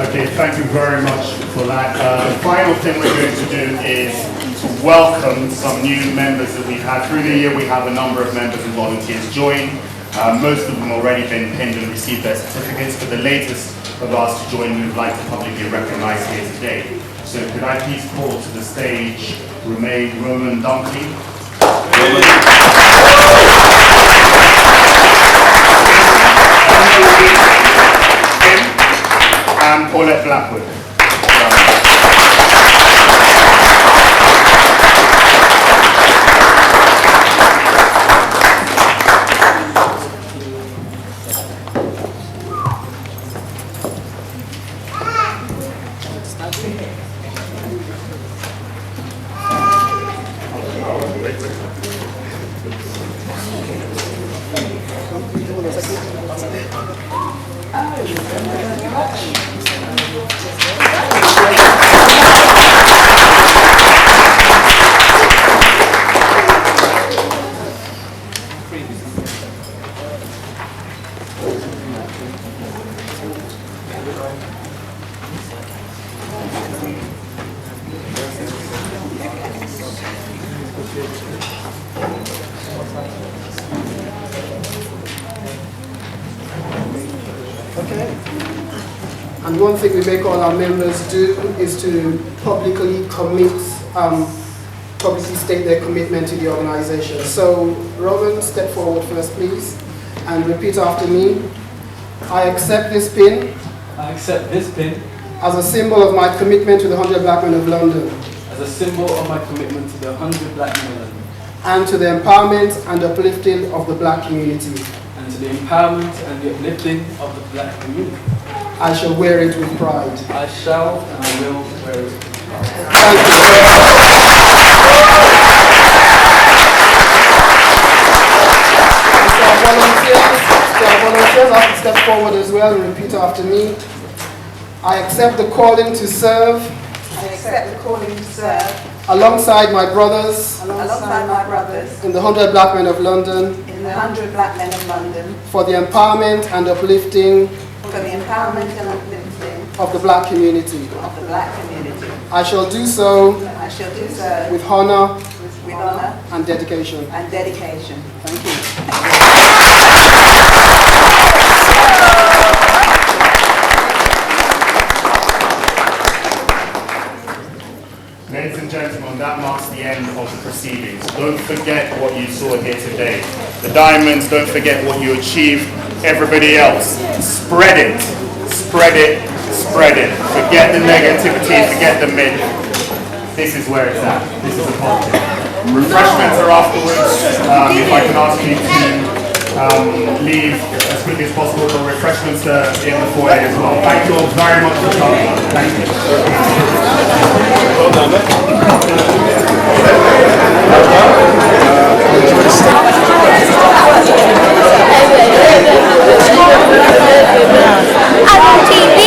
A: Okay, thank you very much for that. The final thing we're going to do is to welcome some new members that we've had. Through the year, we have a number of members and volunteers join. Most of them already been pinned and received their certificates, but the latest of us to join, we would like to publicly recognize here today. So could I please call to the stage Roman Dunkley. And Paulette Blackwood.
M: And one thing we make all our members do is to publicly publicly state their commitment to the organization. So, Roman, step forward first, please, and repeat after me. I accept this pin.
V: I accept this pin.
M: As a symbol of my commitment to the 100 Black Men of London.
V: As a symbol of my commitment to the 100 Black Men of London.
M: And to the empowerment and uplifting of the Black community.
V: And to the empowerment and the uplifting of the Black community.
M: I shall wear it with pride.
V: I shall and I will wear it with pride.
M: Thank you. Volunteers have to step forward as well and repeat after me. I accept the calling to serve.
U: I accept the calling to serve.
M: Alongside my brothers.
U: Alongside my brothers.
M: In the 100 Black Men of London.
U: In the 100 Black Men of London.
M: For the empowerment and uplifting.
U: For the empowerment and uplifting.
M: Of the Black community.
U: Of the Black community.
M: I shall do so.
U: I shall do so.
M: With honor.
U: With honor.
M: And dedication.
U: And dedication.
M: Thank you.
A: Ladies and gentlemen, that marks the end of the proceedings. Don't forget what you saw here today. The diamonds, don't forget what you achieved. Everybody else, spread it, spread it, spread it. Forget the negativity, forget the myth. This is where it's at. This is a positive. Refreshments are afterwards. If I can ask you to leave as quickly as possible, the refreshments are in the foyer as well. Thank you all very much for coming. Thank you. Well done,
D: I'm on TV.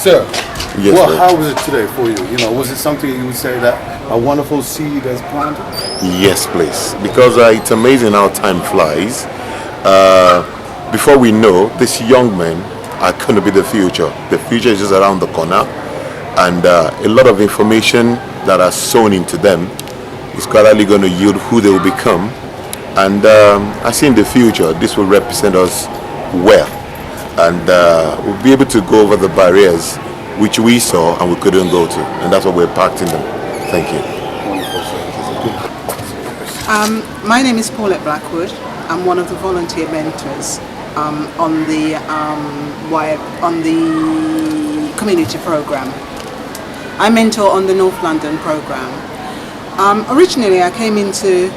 K: Sir,
N: Yes,
K: well,
N: sir.
K: how was it today for you? You know, was it something you would say that a wonderful seed has planted?
N: Yes, please. Because it's amazing how time flies. Before we know, these young men are going to be the future. The future is just around the corner. And a lot of information that are sown into them is gradually going to yield who they will become. And I see in the future, this will represent us well. And we'll be able to go over the barriers which we saw and we couldn't go to. And that's what we're impacting them. Thank you.
W: My name is Paulette Blackwood. I'm one of the volunteer mentors on the community program. I mentor on the North London program. Originally, I came into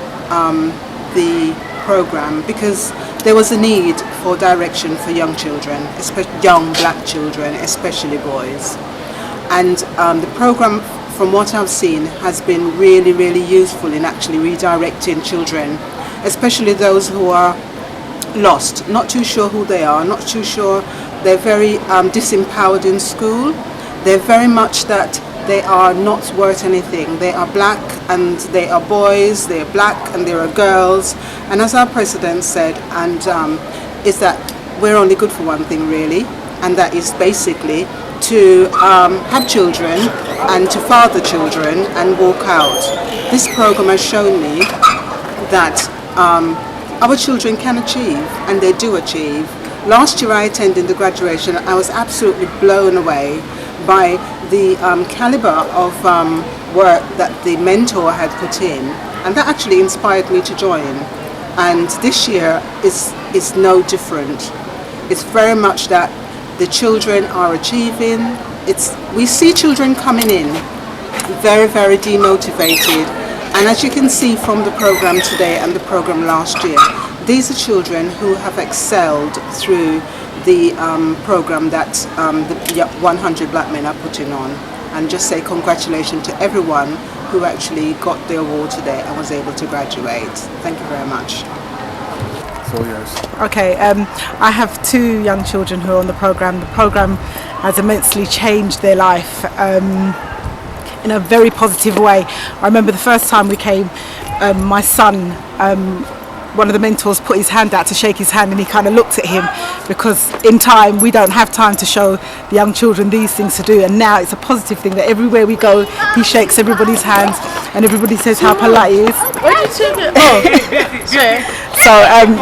W: the program because there was a need for direction for young children, especially young black children, especially boys. And the program, from what I've seen, has been really, really useful in actually redirecting children, especially those who are lost, not too sure who they are, not too sure, they're very disempowered in school. They're very much that they are not worth anything. They are black and they are boys, they are black and there are girls. And as our president said, and is that we're only good for one thing really, and that is basically to have children and to father children and walk out. This program has shown me that our children can achieve, and they do achieve. Last year I attended the graduation. I was absolutely blown away by the caliber of work that the mentor had put in, and that actually inspired me to join. And this year is no different. It's very much that the children are achieving. We see children coming in very, very demotivated, and as you can see from the program today and the program last year, these are children who have excelled through the program that the 100 Black Men are putting on. And just say congratulations to everyone who actually got the award today and was able to graduate. Thank you very much.
K: So yes.
X: Okay, I have two young children who are on the program. The program has immensely changed their life in a very positive way. I remember the first time we came, my son, one of the mentors put his hand out to shake his hand, and he kind of looked at him, because in time we don't have time to show the young children these things to do, and now it's a positive thing that everywhere we go he shakes everybody's hands and everybody says how polite he is.
D: Where did you take it? Oh,
X: So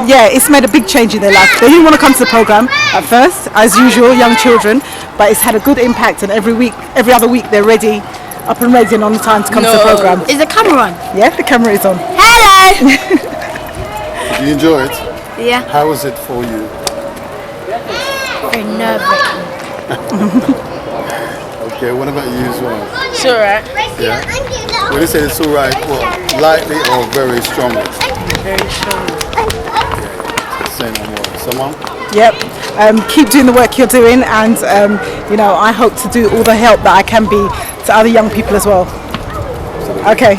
X: yeah, it's made a big change in their life. They didn't want to come to the program at first, as usual, young children, but it's had a good impact, and every other week they're ready, up and ready and on time to come to the program.
D: Is the camera on?
X: Yeah, the camera is on.
D: Hello!
K: Did you enjoy it?
D: Yeah.
K: How was it for you?
D: Very nerve-wracking.
K: Okay, what about you as well?
D: It's alright.
K: Yeah. When you say it's alright, what? Lightly or very strongly?
X: Very strongly.
K: Say no more. Someone?
X: Yep. Keep doing the work you're doing, and you know, I hope to do all the help that I can be to other young people as well. Okay.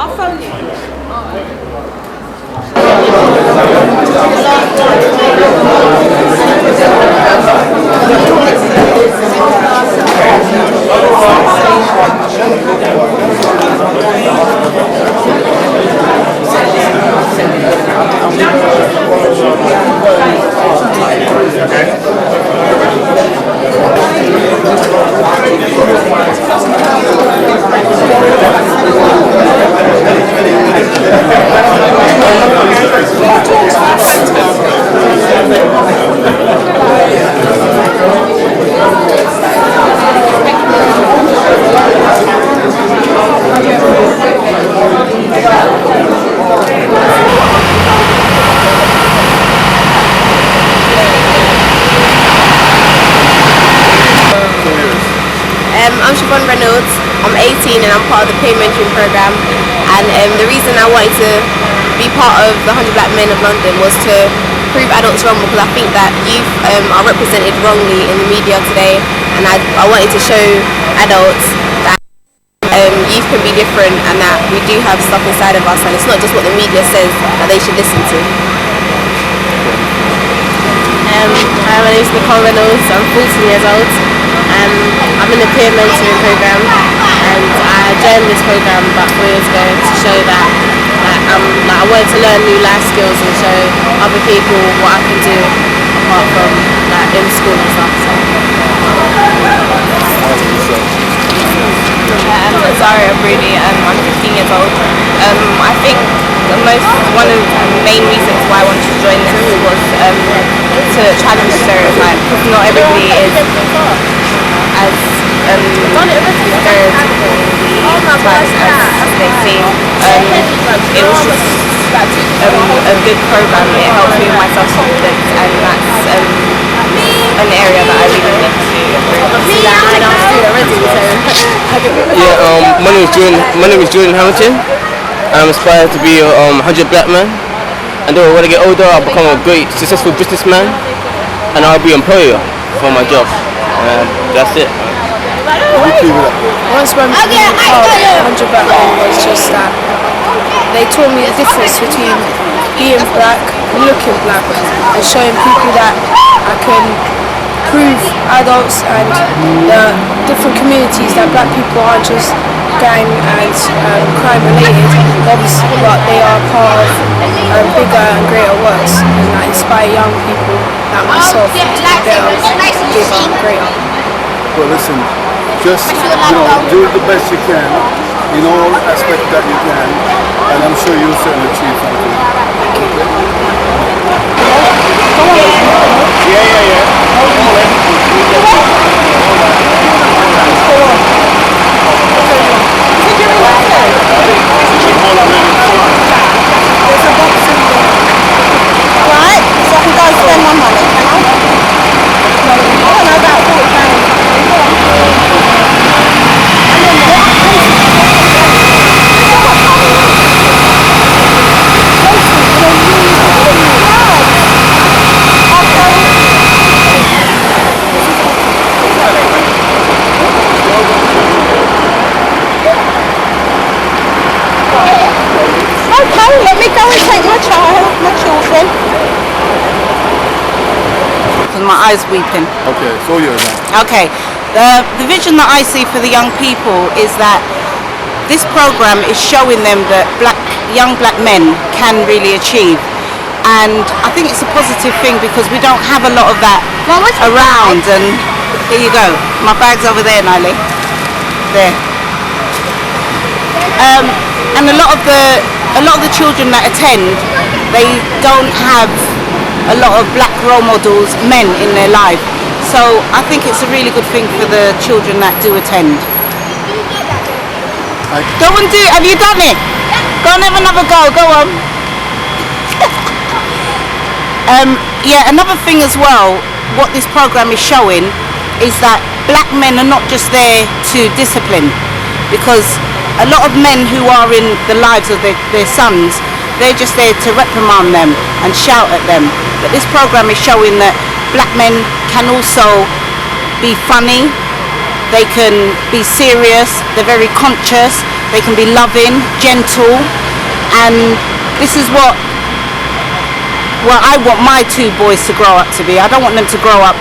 C: I'll phone you.
Y: I'm Siobhan Reynolds, I'm 18 and I'm part of the peer mentoring program, and the reason I wanted to be part of the 100 Black Men of London was to prove adults wrong, because I think that youth are represented wrongly in the media today, and I wanted to show adults that youth can be different and that we do have stuff inside of us and it's not just what the media says that they should listen to. Hi, my name is Nicole Reynolds. I'm 14 years old. I'm in the peer mentoring program and I joined this program about 4 years ago to show that I wanted to learn new life skills and show other people what I can do apart from in school and stuff. I'm Zara Bruni and I'm 15 years old. I think one of the main reasons why I wanted to join this was to challenge stereotypes, because not everybody is as stereotypically as they seem. It was just a good program. It helped me with my self-confidence and that's an area that I really need to improve.
L: My name is Jordan Hamilton. I'm aspired to be a 100 black man, and then when I get older I'll become a great successful businessman and I'll be an employer for my job. That's it.
O: Once when we called 100 Black Men was just that they taught me the difference between being black, looking black, and showing people that I can prove adults and the different communities that black people aren't just gang and crime related, obviously, but they are part of bigger and greater works and that inspire young people like myself to be better, bigger and greater.
K: Well, listen, just do the best you can in all aspects that you can, and I'm sure you'll certainly achieve something.
O: Right, so I can go and spend my money, can I? I don't know about okay, let me go and take my children.
Q: My eyes weeping.
K: Okay, so yours now.
Q: Okay, the vision that I see for the young people is that this program is showing them that young black men can really achieve, and I think it's a positive thing because we don't have a lot of that around. And here you go, my bag's over there, Nile. There. And a lot of the children that attend, they don't have a lot of black role models, men in their life. So I think it's a really good thing for the children that do attend. Go and do it. Have you done it? Go and have another go. Go on. Yeah, another thing as well, what this program is showing is that black men are not just there to discipline, because a lot of men who are in the lives of their sons, they're just there to reprimand them and shout at them. But this program is showing that black men can also be funny, they can be serious, they're very conscious, they can be loving, gentle, and this is what I want my two boys to grow up to be. I don't want them to grow up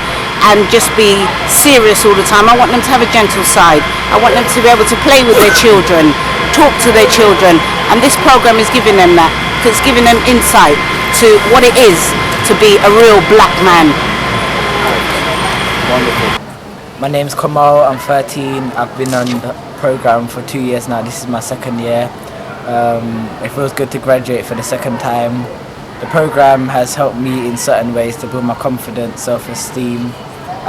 Q: and just be serious all the time. I want them to have a gentle side. I want them to be able to play with their children, talk to their children, and this program is giving them that, because it's giving them insight to what it is to be a real black man.
R: Wonderful. My name's Kamal, I'm 13. I've been on the program for 2 years now. This is my second year. It feels good to graduate for the second time. The program has helped me in certain ways to build my confidence, self-esteem,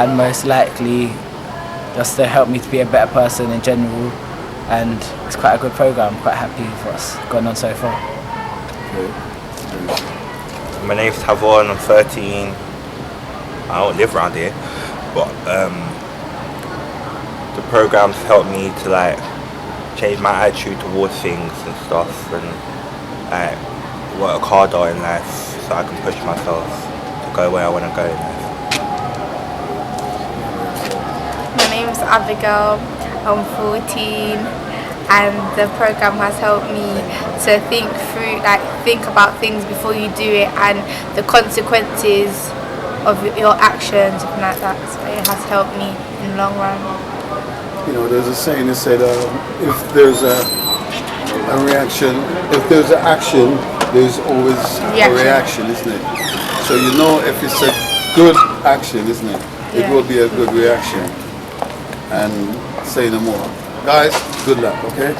R: and most likely just to help me to be a better person in general. And it's quite a good program. I'm quite happy for us going on so far.
S: My name's Tavon, I'm 13. I don't live around here, but the program's helped me to change my attitude towards things and stuff, and work harder in life so I can push myself to go where I want to go in life.
Z: My name's Abigail, I'm 14.
Y: and the program has helped me to think about things before you do it and the consequences of your actions and like that. So it has helped me in the long run.
K: You know, there's a saying that said, if there's a reaction, if there's an action, there's always a reaction, isn't it? So you know if it's a good action, isn't it? It will be a good reaction. And say no more. Guys, good luck, okay?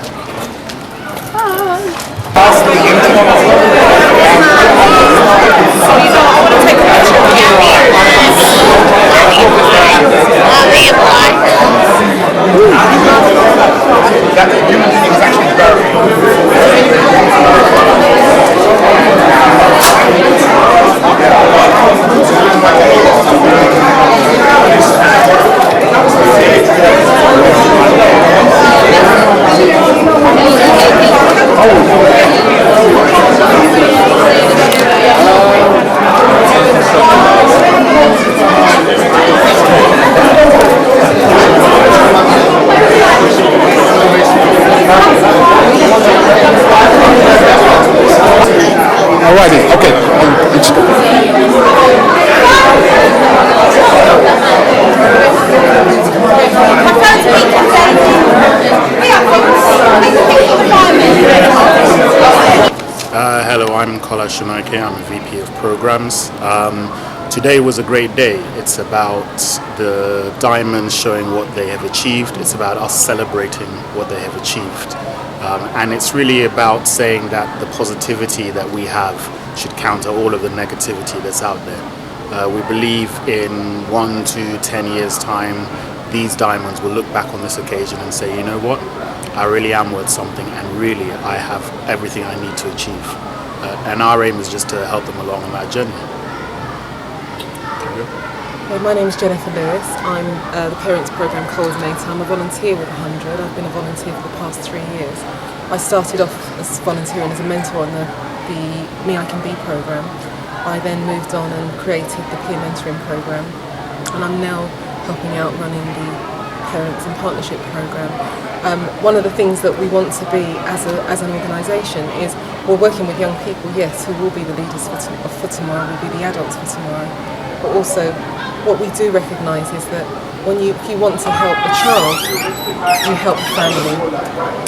B: Alrighty, okay.
E: Hello, I'm Kola Shumake. I'm a VP of Programs. Today was a great day. It's about the Diamonds showing what they have achieved. It's about us celebrating what they have achieved. And it's really about saying that the positivity that we have should counter all of the negativity that's out there. We believe in 1 to 10 years' time, these Diamonds will look back on this occasion and say, you know what, I really am worth something, and really I have everything I need to achieve. And our aim is just to help them along on that journey.
G: My name is Jennifer Lewis. I'm the Parents Programme Coordinator. I'm a volunteer with 100. I've been a volunteer for the past 3 years. I started off as volunteering as a mentor on the Me I Can Be programme. I then moved on and created the peer mentoring programme, and I'm now helping out running the Parents in Partnership programme. One of the things that we want to be as an organisation is we're working with young people, yes, who will be the leaders for tomorrow, will be the adults for tomorrow, but also what we do recognise is that if you want to help a child, you help the family.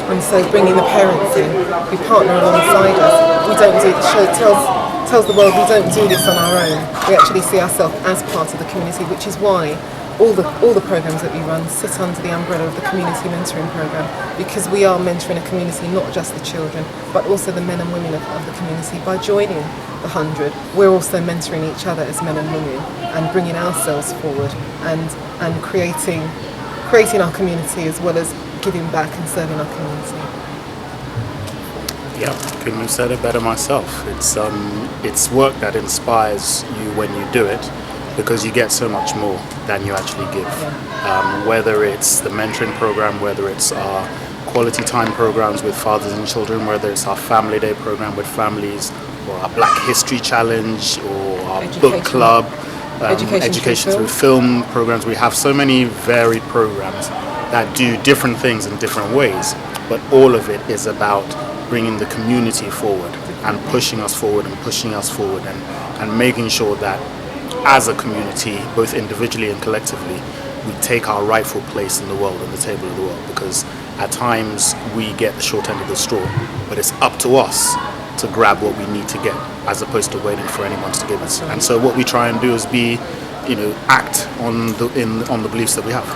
G: And so bringing the parents in, we partner alongside us. We don't do the show, tells the world we don't do this on our own. We actually see ourselves as part of the community, which is why all the programmes that we run sit under the umbrella of the Community Mentoring Programme, because we are mentoring a community, not just the children, but also the men and women of the community. By joining the 100, we're also mentoring each other as men and women and bringing ourselves forward and creating our community as well as giving back and serving our community.
E: Yeah, couldn't have said it better myself. It's work that inspires you when you do it, because you get so much more than you actually give. Whether it's the mentoring program, whether it's our quality time programs with fathers and children, whether it's our family day program with families, or our Black History Challenge, or our book club, education through film programs. We have so many varied programs that do different things in different ways, but all of it is about bringing the community forward and pushing us forward and making sure that as a community, both individually and collectively, we take our rightful place in the world, on the table of the world, because at times we get the short end of the straw, but it's up to us to grab what we need to get, as opposed to waiting for anyone to give us. And so what we try and do is act on the beliefs that we have.